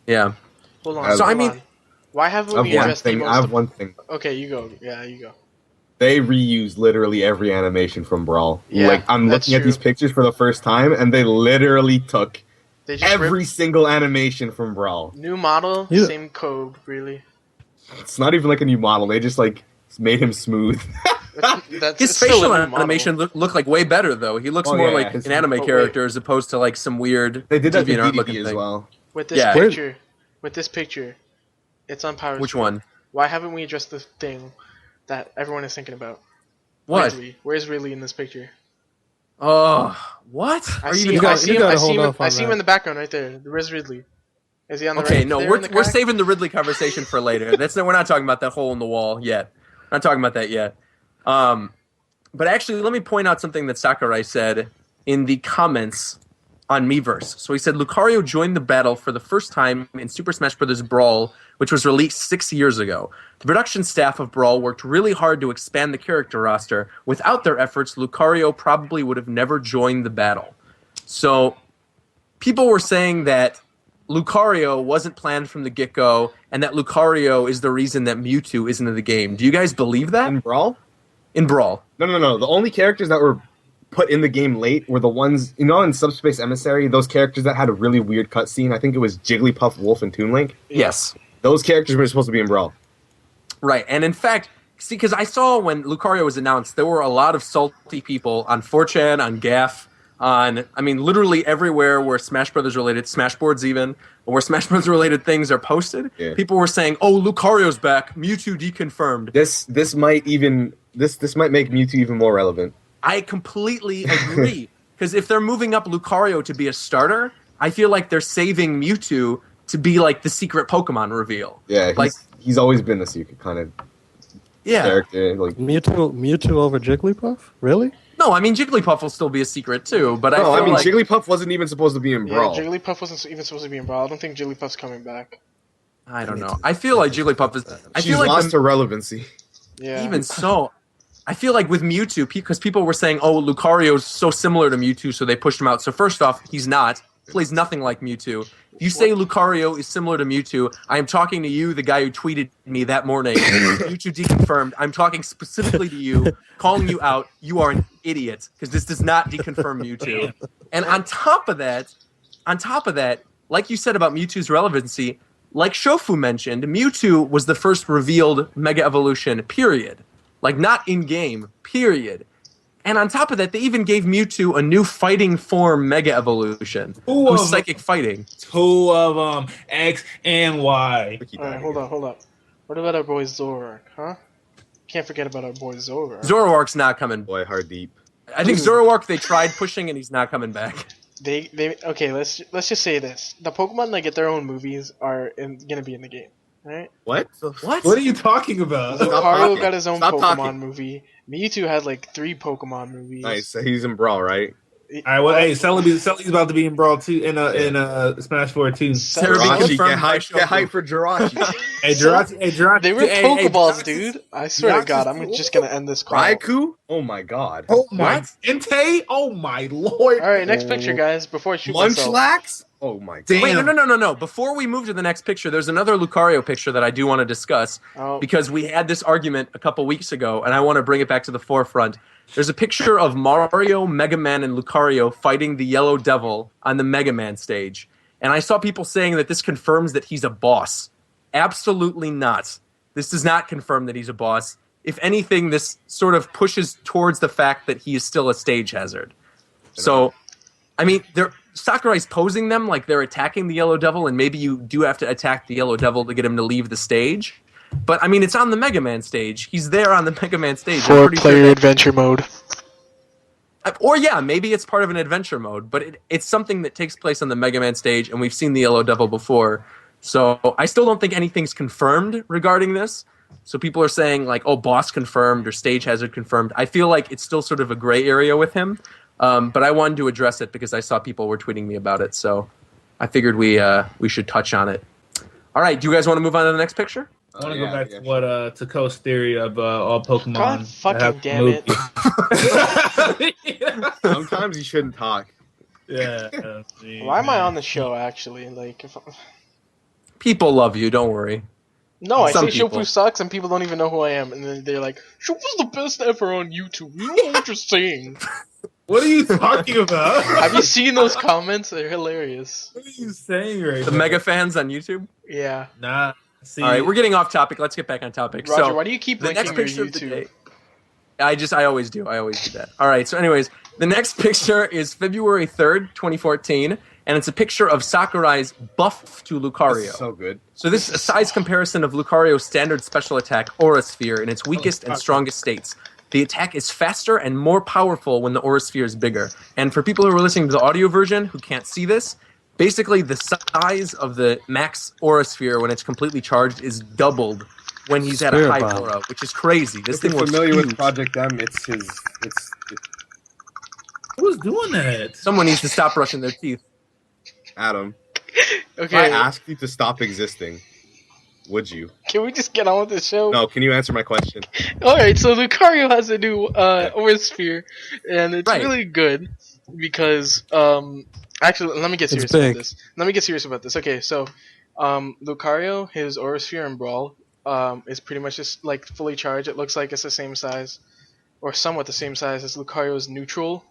Yeah.
Hold on.
So,
I
hold
mean-
on. Why haven't
I
we
have one
addressed
thing.
the
I have
most?
one thing.
Okay, you go. Yeah, you go.
They reuse literally every animation from Brawl.
Yeah,
like I'm
that's
looking at these
true.
pictures for the first time, and they literally took
They just
every
ripped
single animation from Brawl.
new model,
Yeah.
same code, really.
It's not even like a new model. They just like made him smooth.
That's
His
it's still
facial
a new model.
animation look like way better though. He looks
Oh,
more
yeah,
like
his-
an anime
wait.
character as opposed to like some weird
They did that to
DeviantArt
DDD
looking
as
thing.
well.
With this
Yeah.
picture, it's on Power.
Which
Square.
one?
Why haven't we addressed the thing that everyone is thinking about?
What?
Ridley. Where's Ridley in this picture?
Oh, what?
I
Are
see,
you
You
I
gotta-
see
you
him.
gotta
I see
hold
him.
off
I
on
see him
that.
in the background right there. Where's Ridley? Is he on the
Okay,
right?
no,
there in the
we're
car?
saving the Ridley conversation for later. We're not talking about that hole in the wall yet. Not talking about that yet. But actually, let me point out something that Sakurai said in the comments on Miiverse. So he said Lucario joined the battle for the first time in Super Smash Bros. Brawl, which was released 6 years ago. The production staff of Brawl worked really hard to expand the character roster. Without their efforts, Lucario probably would have never joined the battle. So people were saying that Lucario wasn't planned from the get-go, and that Lucario is the reason that Mewtwo isn't in the game. Do you guys believe that?
In Brawl?
In Brawl.
No. The only characters that were put in the game late were the ones, in Subspace Emissary, those characters that had a really weird cutscene. I think it was Jigglypuff, Wolf, and Toon Link.
Yes.
Those characters were supposed to be in Brawl.
Right. And in fact, see, because I saw when Lucario was announced, there were a lot of salty people on 4chan, on GAF, literally everywhere where Smash Brothers related, Smashboards even, where Smash Brothers related things are posted.
Yeah.
People were saying, "Oh, Lucario's back. Mewtwo deconfirmed."
This might make Mewtwo even more relevant.
I completely agree. Because if they're moving up Lucario to be a starter, I feel like they're saving Mewtwo to be like the secret Pokemon reveal.
Yeah, he's always been the secret kind of character. Like,
Mewtwo over Jigglypuff? Really?
No, I mean Jigglypuff will still be a secret too, but I feel like
Jigglypuff wasn't even supposed to be in
Yeah,
Brawl.
Jigglypuff wasn't even supposed to be in Brawl. I don't think Jigglypuff's coming back.
I don't know. I feel like Jigglypuff is. I
She's
feel like
lost her relevancy.
Yeah.
even so, I feel like with Mewtwo, because people were saying, "Oh, Lucario's so similar to Mewtwo," so they pushed him out. So first off, he's not. Plays nothing like Mewtwo. If you say Lucario is similar to Mewtwo, I am talking to you, the guy who tweeted me that morning. Mewtwo deconfirmed. I'm talking specifically to you, calling you out. You are an idiot because this does not deconfirm Mewtwo. And on top of that, like you said about Mewtwo's relevancy, like Shofu mentioned, Mewtwo was the first revealed Mega Evolution, period. Like, not in-game, period. And on top of that, they even gave Mewtwo a new fighting form Mega Evolution. Who's psychic fighting.
Two of them, X and Y.
Alright, hold up. What about our boy Zoroark, huh? Can't forget about our boy Zoroark.
Zoroark's not coming.
Boy, hard deep.
I think Zoroark, they tried pushing and he's not coming back.
Okay, let's just say this. The Pokemon that get their own movies are gonna be in the game. Alright?
What?
What?
What are you talking about?
Stop
Lucario
talking.
got his own
Stop
Pokemon
talking.
movie. Mewtwo had like 3 Pokemon movies.
Nice. So he's in Brawl, right?
All right, well, hey, Sully's about to be in Brawl 2 in Smash 4 too.
Sarah B.
Jirachi,
confirmed by
get
Shofu.
hype for Jirachi.
Hey, Jirachi.
They were
Hey,
Pokeballs,
hey,
dude. I swear to God, I'm
cool.
just gonna end this call.
Raikou? Oh my god.
Oh my,
What?
Entei? Oh my lord!
All right, next picture, guys. Before I shoot myself.
Munchlax? Oh my
Damn.
Wait, no. Before we move to the next picture, there's another Lucario picture that I do want to discuss
Oh.
because we had this argument a couple weeks ago, and I want to bring it back to the forefront. There's a picture of Mario, Mega Man, and Lucario fighting the Yellow Devil on the Mega Man stage. And I saw people saying that this confirms that he's a boss. Absolutely not. This does not confirm that he's a boss. If anything, this sort of pushes towards the fact that he is still a stage hazard. So, I mean, Sakurai's posing them like they're attacking the Yellow Devil, and maybe you do have to attack the Yellow Devil to get him to leave the stage. But, I mean, it's on the Mega Man stage. He's there on the Mega Man stage. I'm pretty sure
4-player
that-
adventure mode.
Or, yeah, maybe it's part of an adventure mode, but it's something that takes place on the Mega Man stage, and we've seen the Yellow Devil before. So I still don't think anything's confirmed regarding this. So people are saying, like, oh, boss confirmed or stage hazard confirmed. I feel like it's still sort of a gray area with him. But I wanted to address it because I saw people were tweeting me about it. So I figured we should touch on it. All right, do you guys want to move on to the next picture?
I want to go back to what to Coast's theory of all Pokemon.
God fucking
have
damn it.
movies.
Sometimes you shouldn't talk.
yeah.
Why am I on the show, actually? Like,
People love you, don't worry.
No, I
Some
say
people.
Shofu sucks and people don't even know who I am. And then they're like, Shofu's the best ever on YouTube. You know what you're saying.
What are you talking about?
Have you seen those comments? They're hilarious.
What are you saying right
The
now?
Mega fans on YouTube?
Yeah.
Nah. See,
All right, we're getting off topic. Let's get back on topic.
Roger,
So
why do you keep
the
linking
next
your
picture of the
YouTube?
day. I always do. I always do that. All right. So, anyways, the next picture is February 3rd, 2014, and it's a picture of Sakurai's buff to Lucario.
That's so good.
So this is a size comparison of Lucario's standard special attack, Aura Sphere, in its weakest and strongest states. The attack is faster and more powerful when the Aura Sphere is bigger. And for people who are listening to the audio version who can't see this, basically the size of the max Aura Sphere when it's completely charged is doubled when he's at a
Sphere
high
bomb.
aura, which is crazy. This
If
thing
you're
looks
familiar
huge.
with Project M, it's his.
Who's doing that?
Someone needs to stop brushing their teeth.
Adam. If I
Okay,
asked you to stop existing, would you?
can we just get on with the show?
No, can you answer my question?
Alright, so Lucario has a new Aura Sphere, and it's
Right.
really good because actually let me get serious
big.
about this. Let me get serious about this. Okay, so Lucario, his Aura Sphere in Brawl, is pretty much just like fully charged. It looks like it's the same size, or somewhat the same size as Lucario's neutral,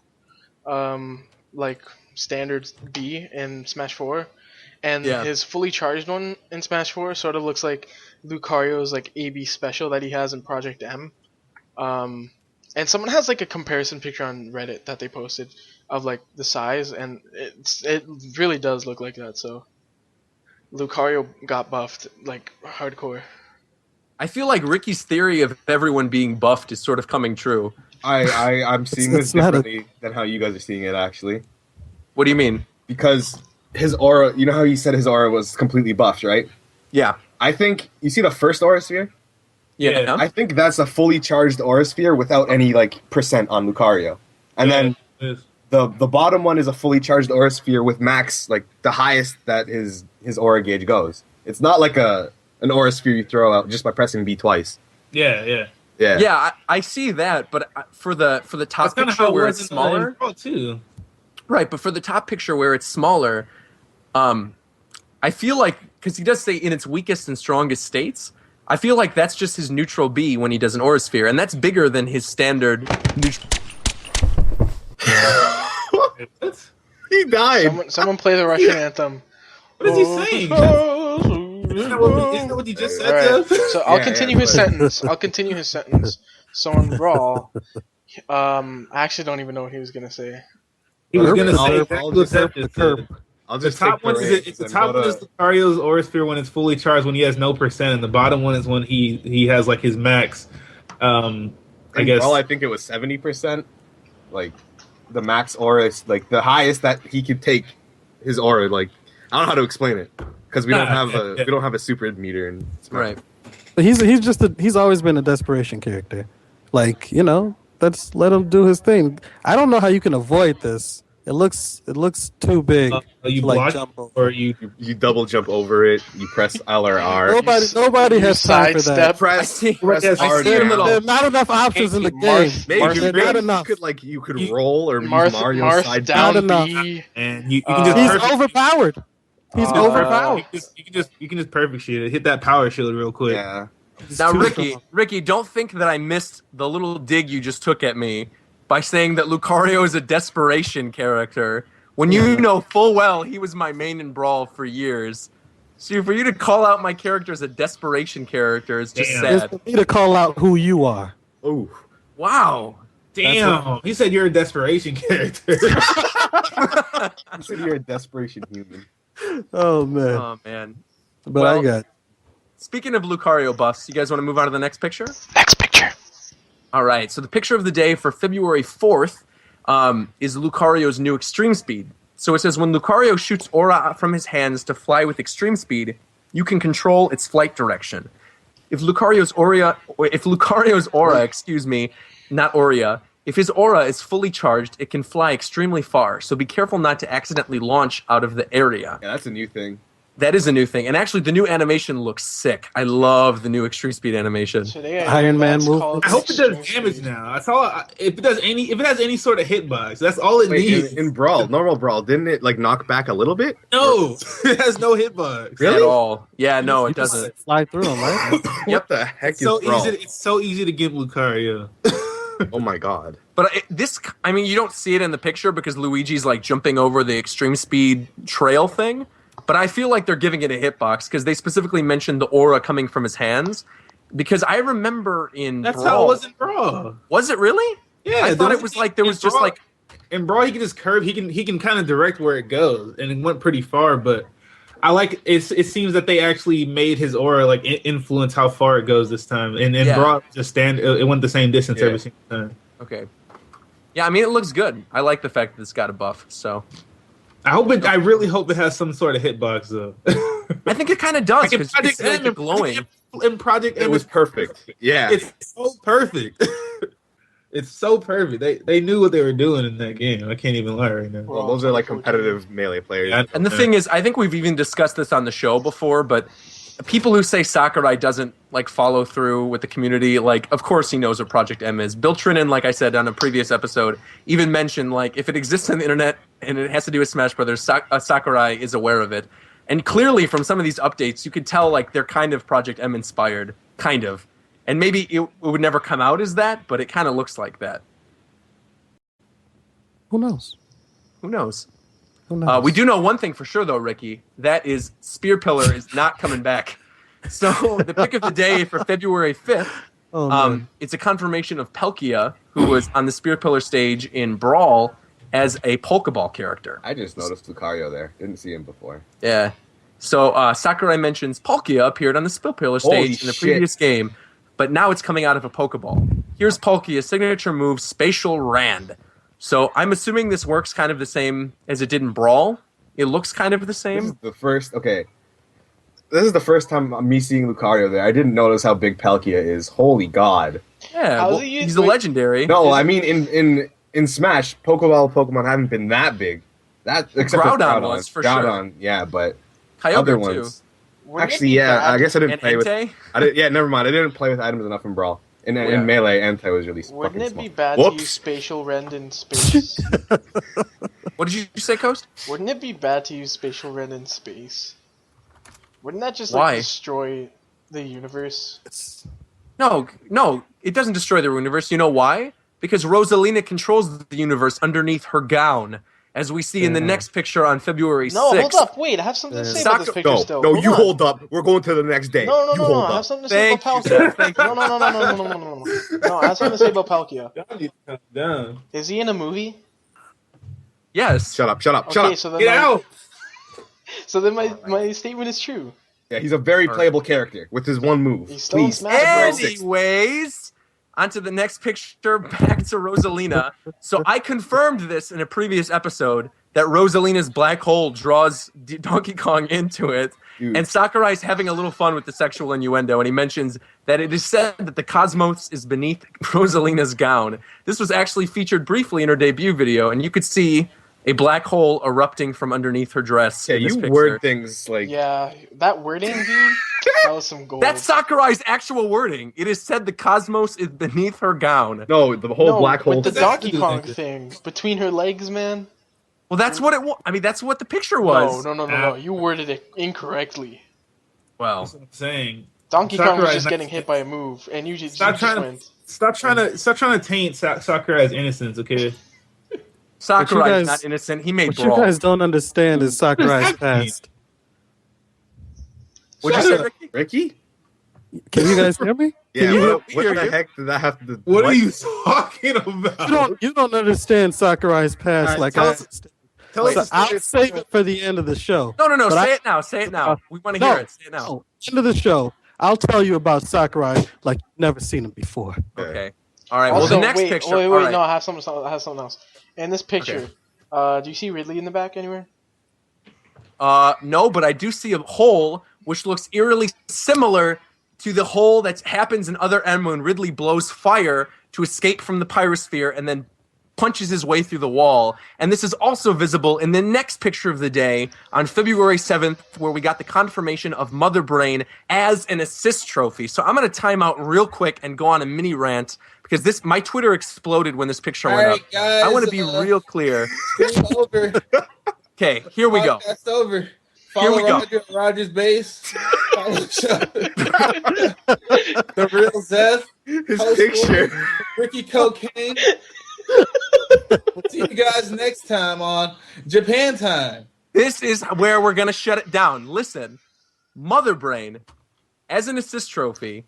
like standard B in Smash 4. And
Yeah.
his fully charged one in Smash 4 sort of looks like Lucario's like AB special that he has in Project M. And someone has like a comparison picture on Reddit that they posted of like the size, and it really does look like that. So Lucario got buffed like hardcore.
I feel like Ricky's theory of everyone being buffed is sort of coming true.
I'm seeing
It's
this
not a-
differently than how you guys are seeing it, actually.
What do you mean?
Because his aura, you know how you said his aura was completely buffed, right?
Yeah.
I think, you see the first Aura Sphere?
Yeah.
Yeah.
I think that's a fully charged Aura Sphere without any, like, percent on Lucario. And then
Yes.
the bottom one is a fully charged Aura Sphere with max, like, the highest that his Aura gauge goes. It's not like an Aura Sphere you throw out just by pressing B twice.
Yeah, yeah.
Yeah.
Yeah, I see that, but for the top
That's kind of
picture
how it
where
was
it's
in
smaller,
Brawl too.
right? But for the top picture where it's smaller, I feel like because he does say in its weakest and strongest states, I feel like that's just his neutral B when he does an Aura Sphere, and that's bigger than his standard.
What?
He died.
Someone play the Russian anthem.
What is he saying? Isn't that what you just said,
Alright,
Jeff?
so I'll
Yeah,
continue
yeah,
his
but-
sentence. I'll continue his sentence. So in Brawl, I actually don't even know what he was gonna say.
He was
Curb
gonna
the
say
curb,
exactly
the
what Jeff
curb,
just
the curb.
said.
I'll
The
just
top
take
one
the
is
reins
it's the
and
top
go
one
to-
is Lucario's Aura Sphere when it's fully charged when he has no percent, and the bottom one is when he has like his max. I
In
guess.
Brawl, I think it was 70%. Like, the max aura is, like, the highest that he could take his aura. Like, I don't know how to explain it. Because we don't have a super meter in Smash.
Right.
But he's always been a desperation character. Like, you know, let him do his thing. I don't know how you can avoid this. It looks too big.
You
to, like,
block
jump over.
or you.
You double jump over it. You press L or R.
Nobody
You
has time for that.
sidestep.
I
Press,
see.
press
Yes,
R
I see a
down.
little-
There are not enough options in the
Hey,
game.
Marth-
Maybe
Marth-
you,
They're
maybe
not
you
enough.
could roll or use
Marth,
Mario
Marth
side
down
down.
Not
B.
And you can just
He's
perfect,
overpowered. He's
Uh,
overpowered.
you can just perfect shield it. Hit that power shield real quick.
Yeah.
He's
Now,
too
Ricky,
strong.
don't think that I missed the little dig you just took at me by saying that Lucario is a desperation character when you know full well he was my main in Brawl for years. So for you to call out my character as a desperation character is just
Damn.
It's
sad.
for me to call out who you are.
Oh.
Wow.
Damn, he said you're a desperation character.
Consider you're a desperation human.
Oh man!
Oh man.
But
well-
I got
Speaking of Lucario buffs, you guys want to move on to the next picture?
Next picture.
All right. So the picture of the day for February 4th is Lucario's new extreme speed. So it says when Lucario shoots aura from his hands to fly with extreme speed, you can control its flight direction. If Lucario's aura, excuse me, not Aurea, if his aura is fully charged, it can fly extremely far. So be careful not to accidentally launch out of the area.
Yeah, that's a new thing.
That is a new thing. And actually, the new animation looks sick. I love the new extreme speed animation.
Today,
Iron Man
that's
move.
called
I hope it does
extreme
damage
speed.
now. That's all. If it has any sort of hitbox, that's all it
Wait,
needs.
in Brawl, normal Brawl, didn't it like knock back a little bit?
No, it has no hitbox.
Really?
At all. Yeah, no, it
you just
doesn't.
slide through them, right?
What the heck
It's so
is Brawl?
easy. It's so easy to get Lucario.
Oh my god.
But I mean, you don't see it in the picture because Luigi's like jumping over the extreme speed trail thing. But I feel like they're giving it a hitbox because they specifically mentioned the aura coming from his hands. Because I remember in
That's
Brawl,
how it was in Brawl.
Was it really?
Yeah,
I thought it was like there was just like
in Brawl he can just curve. He can kind of direct where it goes, and it went pretty far. But I like it. It seems that they actually made his aura like influence how far it goes this time. And in Brawl, just it went the same distance every single time.
Okay. Yeah, I mean it looks good. I like the fact that it's got a buff. So
I really hope it has some sort of hitbox though.
I think it kind of does because it's like glowing.
In Project M,
it was perfect. Yeah,
it's so perfect. It's so perfect. They knew what they were doing in that game. I can't even lie right now.
well, those are like competitive Melee players.
Yeah,
And the thing is, I think we've even discussed this on the show before, but people who say Sakurai doesn't like follow through with the community, like of course he knows what Project M is. Bill Trinan, like I said on a previous episode, even mentioned like if it exists on the internet and it has to do with Smash Brothers, Sakurai is aware of it. And clearly from some of these updates, you could tell like they're kind of Project M inspired, kind of. And maybe it would never come out as that, but it kind of looks like that.
Who knows?
Who knows?
Who knows?
We do know one thing for sure, though, Ricky. That is Spear Pillar is not coming back. So the pick of the day for February 5th, it's a confirmation of Palkia, who was on the Spear Pillar stage in Brawl as a Pokeball character.
I just noticed Lucario there. Didn't see him before.
Yeah. So Sakurai mentions Palkia appeared on the Spear Pillar stage in the previous game, but now it's coming out of a Pokeball. Here's Palkia's signature move, Spatial Rand. So I'm assuming this works kind of the same as it did in Brawl. It looks kind of the same.
This is the first time me seeing Lucario there. I didn't notice how big Palkia is. Holy God.
Yeah, well, he's a legendary.
No, I mean in Smash, Pokemon haven't been that big. That except
Groudon was for
Groudon, yeah, but
Kyogre
other
too.
ones. Actually, yeah, I guess I didn't play with.
Entei?
Never mind. I didn't play with items enough in Brawl. In Melee, Entei was really
Wouldn't
fucking
it
small.
be bad to use Spatial Rend in space?
What did you say, Coast?
Wouldn't it be bad to use Spatial Rend in space? Wouldn't that just
Why?
destroy the universe?
No, it doesn't destroy the universe. You know why? Because Rosalina controls the universe underneath her gown, as we see in the next picture on February 6th.
No, hold up, wait, I have something to say about this picture still.
No,
Hold
you
on.
hold up. We're going to the next day.
No,
you hold
I
up.
have something to say about Palkia. No, I have something to say about Palkia.
Y'all need to calm down.
Is he in a movie?
Yes.
Shut up.
Okay, so then
Get out!
So then my statement is true.
Yeah, he's a very playable character with his one move.
He's still in
Please.
Smash Bros.
Anyways, on to the next picture, back to Rosalina. So I confirmed this in a previous episode, that Rosalina's black hole draws Donkey Kong into it.
Dude.
And Sakurai's having a little fun with the sexual innuendo, and he mentions that it is said that the cosmos is beneath Rosalina's gown. This was actually featured briefly in her debut video, and you could see a black hole erupting from underneath her dress.
Yeah,
in this
you
picture.
word things like...
Yeah, that wording, dude, that was some gold.
That's Sakurai's actual wording. It is said the cosmos is beneath her gown.
No, the whole black hole...
with the Donkey Kong thing. Between her legs, man.
Well, that's what it was. I mean, that's what the picture was.
No. You worded it incorrectly.
Well,
That's what I'm saying.
Donkey Kong was
Sakurai
just
not-
getting hit by a move, and you just
Stop
went.
trying to taint Sakurai's innocence, okay?
Sakurai's not innocent. He made
What
Brawl.
you guys don't understand is Sakurai's past.
What'd you say, Ricky?
Ricky?
Can you guys hear me?
Yeah,
you
what
hear
the
you.
heck did that have to...
What are you talking about?
You don't understand Sakurai's past
Alright,
like
tell
I
us-
understand.
Tell us
So
the story.
I'll save it for the end of the show.
No.
But
Say
I-
it now. Say it now. We want to hear it. Say it now.
No, end of the show. I'll tell you about Sakurai like you've never seen him before.
Okay. All right.
Also,
Well, the next
wait,
picture.
Wait,
all right.
no, I have something else. In this picture, do you see Ridley in the back anywhere?
No, but I do see a hole which looks eerily similar to the hole that happens in Other M when Ridley blows fire to escape from the pyrosphere and then punches his way through the wall. And this is also visible in the next picture of the day on February 7th, where we got the confirmation of Mother Brain as an assist trophy. So I'm going to time out real quick and go on a mini rant because my Twitter exploded when this picture went up.
Guys,
I want to be real clear.
It's over.
Okay, here we go.
Podcast over. Follow
we go.
Roger at Rogers Base. Follow the real Zeth.
His
Post
picture.
Ricky Cocaine. We'll see you guys next time on Japan Time.
This is where we're going to shut it down. Listen, Mother Brain, as an assist trophy,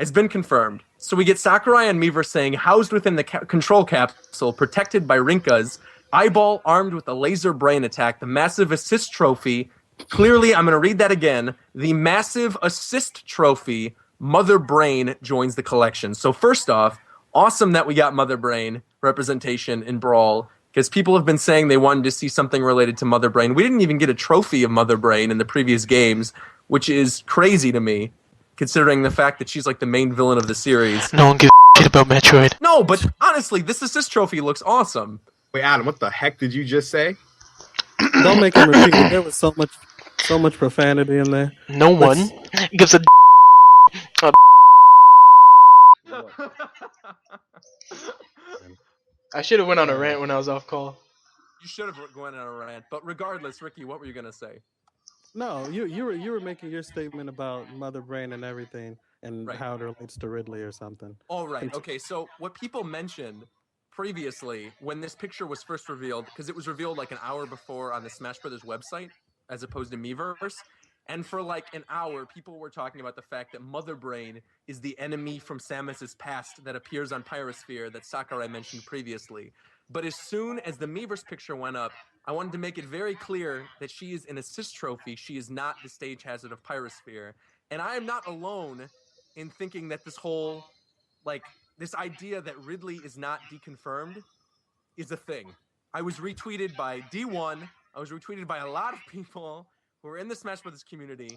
has been confirmed. So we get Sakurai and Miiverse saying, housed within the control capsule, protected by Rinka's eyeball, armed with a laser brain attack, the massive assist trophy. Clearly, I'm going to read that again. The massive assist trophy, Mother Brain joins the collection. So first off, awesome that we got Mother Brain representation in Brawl, because people have been saying they wanted to see something related to Mother Brain. We didn't even get a trophy of Mother Brain in the previous games, which is crazy to me, considering the fact that she's like the main villain of the series.
No one gives a shit about Metroid.
No, but honestly, this assist trophy looks awesome.
Wait, Adam, what the heck did you just say?
Don't make him repeat it. There was so much profanity in there.
No one gives a I should have went on a rant when I was off call.
You should have gone on a rant. But regardless, Ricky, what were you going to say?
No, you were making your statement about Mother Brain and everything and
Right.
how it relates to Ridley or something.
All right. Okay. So what people mentioned previously when this picture was first revealed, because it was revealed like an hour before on the Smash Brothers website, as opposed to Miiverse, and for like an hour, people were talking about the fact that Mother Brain is the enemy from Samus's past that appears on Pyrosphere that Sakurai mentioned previously. But as soon as the Miiverse picture went up, I wanted to make it very clear that she is an assist trophy. She is not the stage hazard of Pyrosphere. And I am not alone in thinking that this whole, like, this idea that Ridley is not deconfirmed is a thing. I was retweeted by D1. I was retweeted by a lot of people who are in the Smash Brothers community.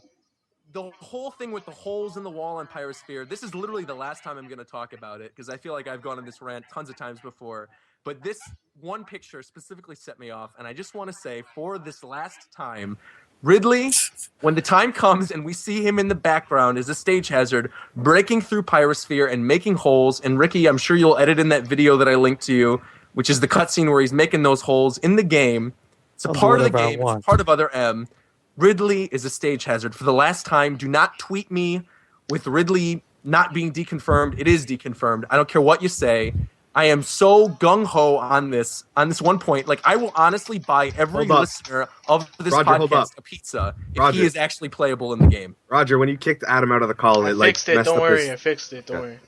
The whole thing with the holes in the wall on Pyrosphere, this is literally the last time I'm going to talk about it, because I feel like I've gone on this rant tons of times before. But this one picture specifically set me off, and I just want to say, for this last time, Ridley, when the time comes and we see him in the background as a stage hazard, breaking through Pyrosphere and making holes, and Ricky, I'm sure you'll edit in that video that I linked to you, which is the cutscene where he's making those holes in the game. It's a part of the game, it's a part of Other M. Ridley is a stage hazard. For the last time, do not tweet me with Ridley not being deconfirmed. It is deconfirmed. I don't care what you say. I am so gung-ho on this one point. Like, I will honestly buy every listener of this podcast a pizza if he is actually playable in the game.
Roger, when you kicked Adam out of the call,
I fixed it. Don't worry. I fixed it. Don't worry.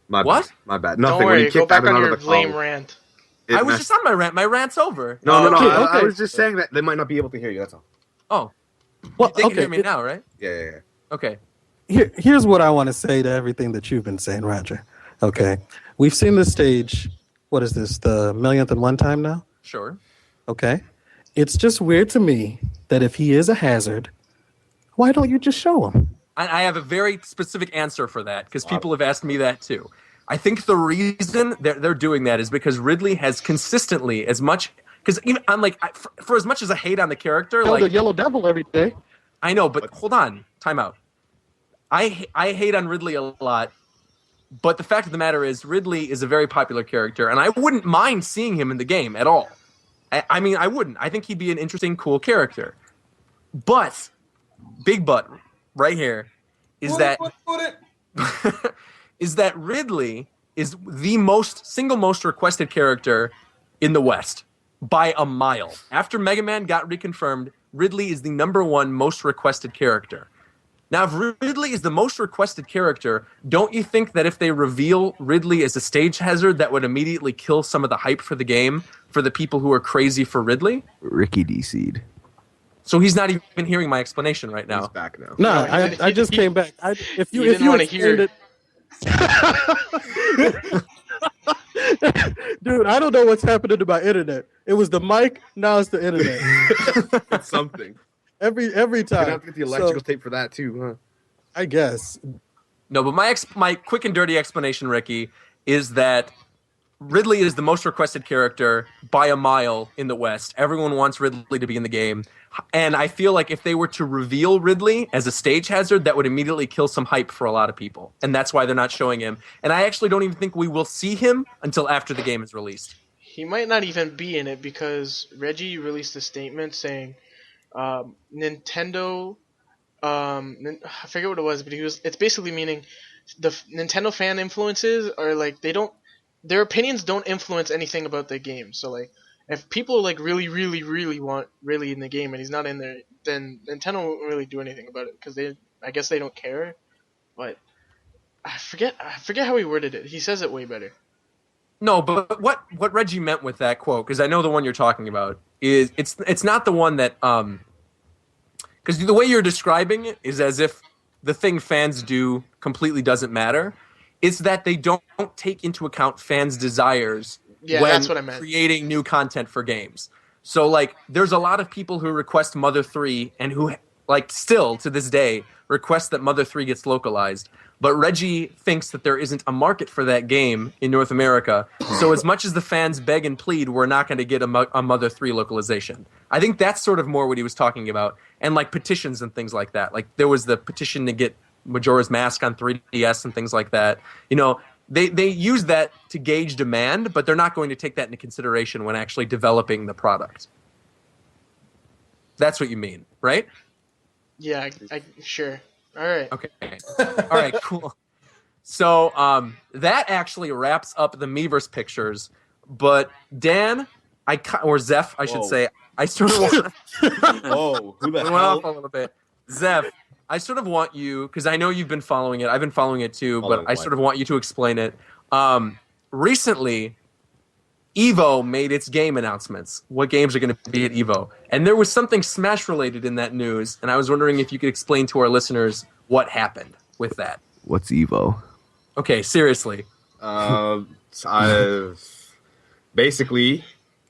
My bad. Nothing.
Don't worry.
When you
Go back
Adam
on
out
your
of the call,
lame rant.
I was just on my rant. My rant's over.
No.
Okay.
I was just saying that they might not be able to hear you. That's all.
Oh.
Well,
they can hear me now, right?
Yeah.
Okay.
Here's what I want to say to everything that you've been saying, Roger. Okay. We've seen this stage, what is this, the millionth and one time now?
Sure.
Okay. It's just weird to me that if he is a hazard, why don't you just show him?
I have a very specific answer for that, because people have asked me that too. I think the reason they're doing that is because Ridley has consistently, as much, because even I'm like, for as much as I hate on the character, like
the Yellow Devil every day.
I know, but hold on, time out. I hate on Ridley a lot, but the fact of the matter is Ridley is a very popular character, and I wouldn't mind seeing him in the game at all. I mean, I wouldn't. I think he'd be an interesting, cool character. But, big but, right here, is is that Ridley is the single most requested character in the West by a mile. After Mega Man got reconfirmed, Ridley is the #1 most requested character. Now, if Ridley is the most requested character, don't you think that if they reveal Ridley as a stage hazard, that would immediately kill some of the hype for the game for the people who are crazy for Ridley?
Ricky DC'd.
So he's not even hearing my explanation right now.
He's back now.
No, I just came back. If you
didn't want to hear
it. Dude, I don't know what's happening to my internet. It was the mic, now it's the internet.
It's something.
Every time.
You're gonna have to get the electrical tape for that too, huh?
I guess.
No, but my quick and dirty explanation, Ricky, is that Ridley is the most requested character by a mile in the West. Everyone wants Ridley to be in the game. And I feel like if they were to reveal Ridley as a stage hazard, that would immediately kill some hype for a lot of people. And that's why they're not showing him. And I actually don't even think we will see him until after the game is released.
He might not even be in it because Reggie released a statement saying Nintendo, I forget what it was, but it's basically meaning the Nintendo fan influences are like, their opinions don't influence anything about the game. So like, if people like really want Ridley in the game and he's not in there, then Nintendo won't really do anything about it because I guess they don't care. But I forget how he worded it. He says it way better.
No, but what Reggie meant with that quote, because I know the one you're talking about, is it's not the one that because the way you're describing it is as if the thing fans do completely doesn't matter. It's that they don't take into account fans' desires
Yeah,
when
that's what I meant.
creating new content for games. So like, there's a lot of people who request Mother 3 and who like still to this day request that Mother 3 gets localized. But Reggie thinks that there isn't a market for that game in North America. So as much as the fans beg and plead, we're not going to get a Mother 3 localization. I think that's sort of more what he was talking about. And like petitions and things like that. Like there was the petition to get Majora's Mask on 3DS and things like that. You know, they use that to gauge demand, but they're not going to take that into consideration when actually developing the product. That's what you mean, right?
Yeah, I sure. All right.
Okay. All right, cool. So that actually wraps up the Miiverse pictures. But Dan, or Zeph, I should
Whoa.
say, I sort of want
Oh, who the
we went off a
hell?
little bit. Zeph, I sort of want you, because I know you've been following it. I've been following it too, but I sort of want you to explain it. Recently, Evo made its game announcements. What games are going to be at Evo? And there was something Smash related in that news, and I was wondering if you could explain to our listeners what happened with that.
What's Evo?
Okay, seriously.
Basically,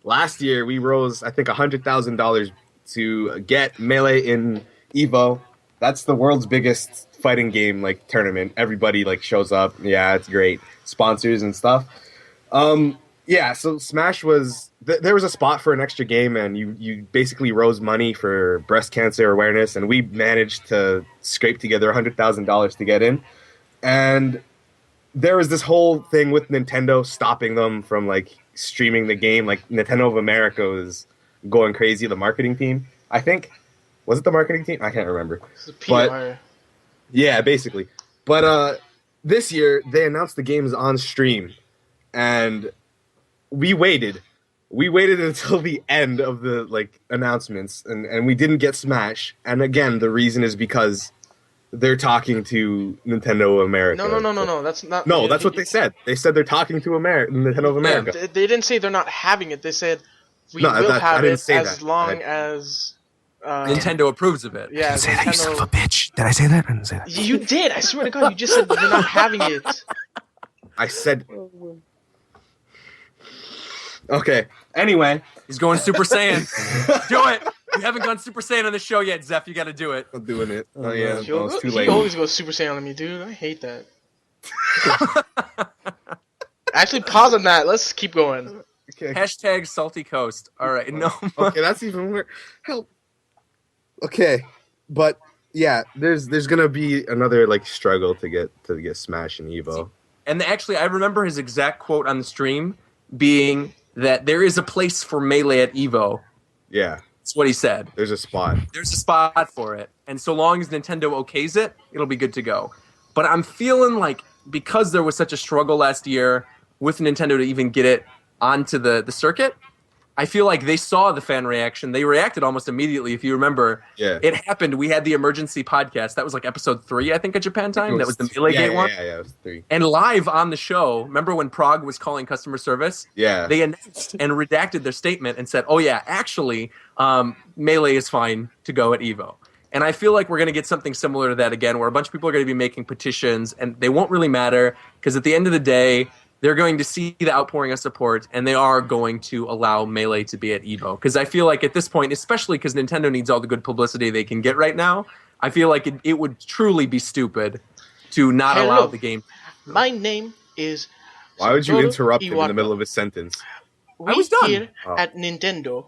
last year we rose, I think, $100,000 to get Melee in Evo. That's the world's biggest fighting game like tournament. Everybody like shows up. Yeah, it's great. Sponsors and stuff. Yeah, so Smash was there was a spot for an extra game, and you basically rose money for breast cancer awareness, and we managed to scrape together $100,000 to get in. And there was this whole thing with Nintendo stopping them from like streaming the game. Like Nintendo of America was going crazy. The marketing team, I think, was it the marketing team? I can't remember.
It's a PR.
But yeah, basically. But this year they announced the games on stream, and we waited until the end of the like announcements, and we didn't get Smash. And again, the reason is because they're talking to Nintendo of America.
No. That's not.
No, that's what they said. They said they're talking to Nintendo of America.
They didn't say they're not having it. They said we
No,
will
I
have
didn't
it
say
as
that.
long as
Nintendo approves of it.
Yeah,
Say that, you son of a
Nintendo.
bitch. Did I say that? I didn't say that.
You did. I swear to God, you just said you're not having it.
I said. Okay. Anyway,
He's going Super Saiyan. Do it. You haven't gone Super Saiyan on the show yet, Zeph. You got to do it.
I'm doing it. Oh yeah,
man.
no, it's too
He
late.
always goes Super Saiyan on me, dude. I hate that. Actually, pause on that. Let's keep going.
Okay.
Hashtag Salty Coast. All right. No.
Okay, that's even weird. Help. Okay, but yeah, there's gonna be another like struggle to get Smash and Evo.
And actually, I remember his exact quote on the stream being that there is a place for Melee at Evo.
Yeah,
That's what he said.
there's a spot.
There's a spot for it. And so long as Nintendo okays it, it'll be good to go. But I'm feeling like because there was such a struggle last year with Nintendo to even get it onto the circuit, I feel like they saw the fan reaction. They reacted almost immediately. If you remember,
Yeah.
it happened. We had the emergency podcast. That was like episode 3, I think, at Japan time. That was the Melee Gate one.
Yeah, it was 3.
And live on the show, remember when Prague was calling customer service?
Yeah.
They announced and redacted their statement and said, oh yeah, actually, Melee is fine to go at Evo. And I feel like we're going to get something similar to that again, where a bunch of people are going to be making petitions, and they won't really matter, because at the end of the day, they're going to see the outpouring of support, and they are going to allow Melee to be at Evo. Because I feel like at this point, especially because Nintendo needs all the good publicity they can get right now, I feel like it would truly be stupid to not
Hello.
allow the game.
My name is.
Why would you
Satoru
interrupt him in the
Iwata.
middle of a sentence?
We
I was done.
here
Oh.
at Nintendo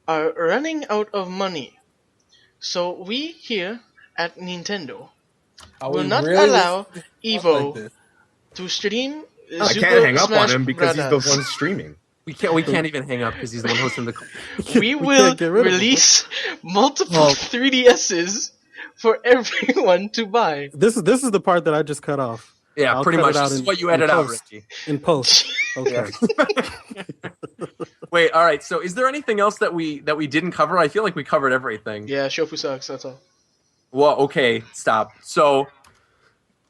are running out of money. So we here at Nintendo
Are
will
we
not
really
allow
listening
Evo
like this?
to stream
I
Super
can't hang up
Smash
on him because he's
Brothers.
the one streaming.
We can't even hang up because he's the one hosting the call.
We will
can't get rid of him.
release multiple
Oh.
3DSs for everyone to buy.
This is the part that I just cut off
Yeah,
I'll
pretty
cut
much.
it out
This is
in-
what you
in
edit out,
post.
Richie.
in post. Okay.
Wait, all right. So, is there anything else that we didn't cover? I feel like we covered everything.
Yeah, Shofu sucks, that's all.
Well, okay, stop. So,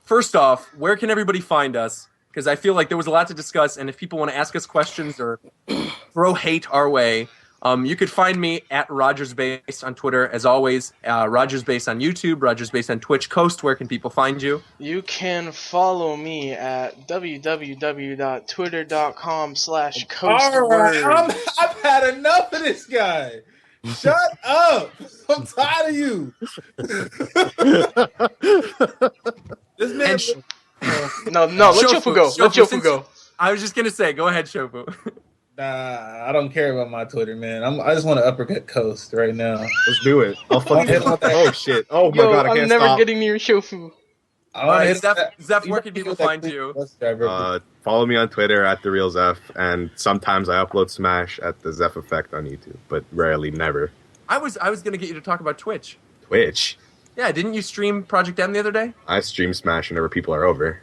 first off, where can everybody find us? Because I feel like there was a lot to discuss, and if people want to ask us questions or throw hate our way, you could find me at Rogers Base on Twitter, as always. Rogers Base on YouTube, Rogers Base on Twitch. Coast, where can people find you?
You can follow me at www.twitter.com/coastword.
I've had enough of this guy. Shut up! I'm tired of you. This man.
No, let Shofu go. Let Shofu go.
I was just gonna say, go ahead, Shofu.
Nah, I don't care about my Twitter, man. I just want to uppercut Coast right now.
Let's do it. I'll fucking. Oh shit! Oh my god! I can't
I'm never
stop.
getting near Shofu.
Alright, Zeph, where can people find you?
Follow me on Twitter at @TheRealZeph, and sometimes I upload Smash at the Zeph Effect on YouTube, but rarely, never.
I was gonna get you to talk about Twitch.
Twitch.
Yeah, didn't you stream Project M the other day?
I stream Smash whenever people are over.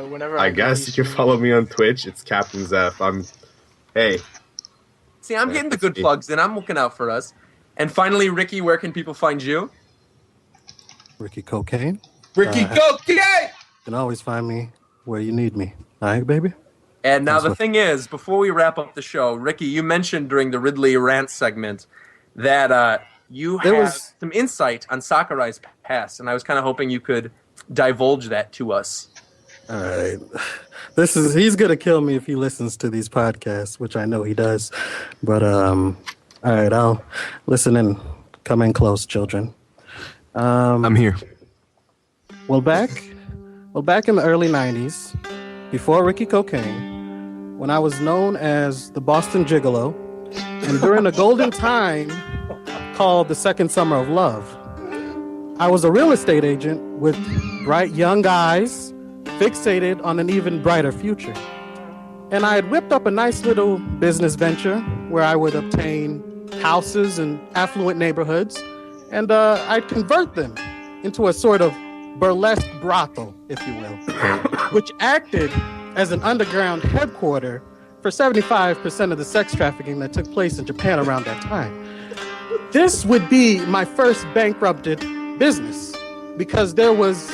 Whenever
I guess you can follow me on Twitch. It's Captain Zeph. Hey.
See, I'm getting the good plugs in. I'm looking out for us. And finally, Ricky, where can people find you?
Ricky Cocaine.
Ricky Cocaine!
You can always find me where you need me. All right, baby?
And now the thing is, before we wrap up the show, Ricky, you mentioned during the Ridley rant segment that you have some insight on Sakurai's past, and I was kind of hoping you could divulge that to us.
All right. He's going to kill me if he listens to these podcasts, which I know he does. But, all right, I'll listen and come in close, children.
I'm here.
Well, back in the early 90s, before Ricky Cocaine, when I was known as the Boston Gigolo, and during a golden time called the Second Summer of Love, I was a real estate agent with bright young eyes, fixated on an even brighter future. And I had whipped up a nice little business venture where I would obtain houses in affluent neighborhoods, and I'd convert them into a sort of burlesque brothel, if you will, which acted as an underground headquarter for 75% of the sex trafficking that took place in Japan around that time. This would be my first bankrupted business because there was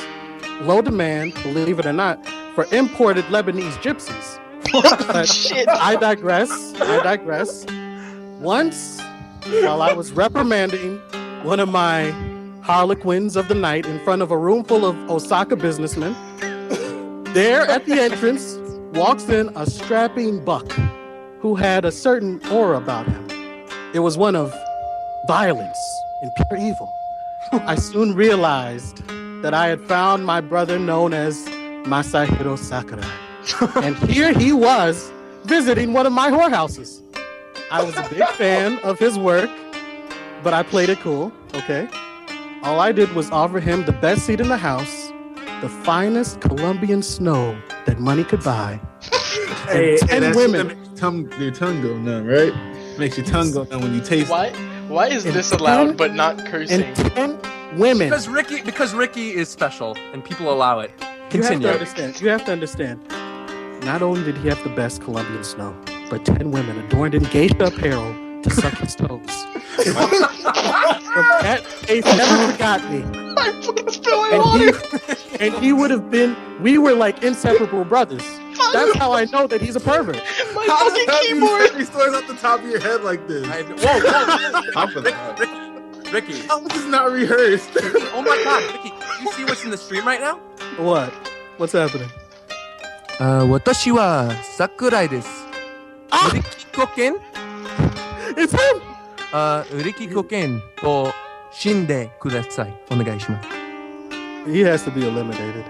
low demand, believe it or not, for imported Lebanese gypsies. But
Shit.
I digress. Once, while I was reprimanding one of my harlequins of the night in front of a room full of Osaka businessmen, there at the entrance walks in a strapping buck who had a certain aura about him. It was one of violence and pure evil. I soon realized that I had found my brother known as Masahiro Sakurai. And here he was visiting one of my whorehouses. I was a big fan of his work, but I played it cool, okay? All I did was offer him the best seat in the house, the finest Colombian snow that money could buy.
Hey,
and
that's
women.
Your tongue go numb, right? Makes your tongue go numb when you taste it.
Why is this allowed but not cursing?
And 10 women.
Because Ricky is special and people allow it. Continue.
You have to understand. Not only did he have the best Colombian snow, but 10 women adorned in geisha apparel to suck his toes. That face never forgot me.
I'm fucking spilling water.
And he would have been, we were like inseparable brothers. That's how I know that he's a pervert.
My fucking keyboard.
These stories off the top of your head like this.
Ricky.
How is this not rehearsed?
Oh my god, Ricky, you see what's in the stream right now?
What? What's happening?
私は桜井です。リキコケン
It's him!
リキコケンと死んでください。お願いします。
He has to be eliminated.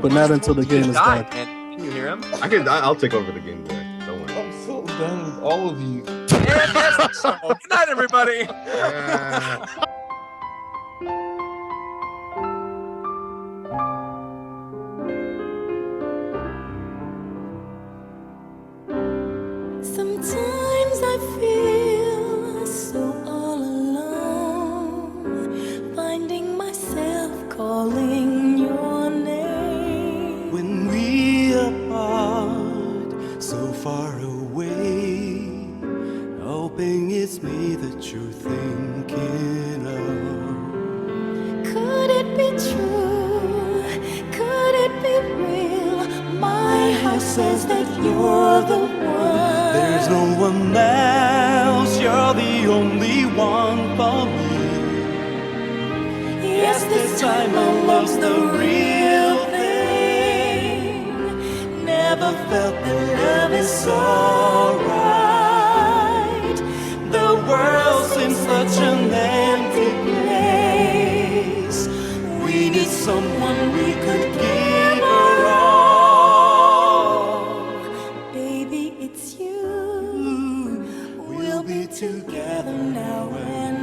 But not until the game is done.
Can you hear him?
I'll take over the game today. Don't worry.
I'm so done with all of you.
Good night, everybody.
Sometimes I feel so all alone, finding myself calling your name.
When we apart, so far away, hoping it's me that you're thinking of.
Could it be true? Could it says that you're the one.
There's no one else, you're the only one for me.
Yes, this time my love's the real thing. Never felt that love is so right. The world seems such an empty place. We need someone we could give our all. Baby, it's you. We'll be together now and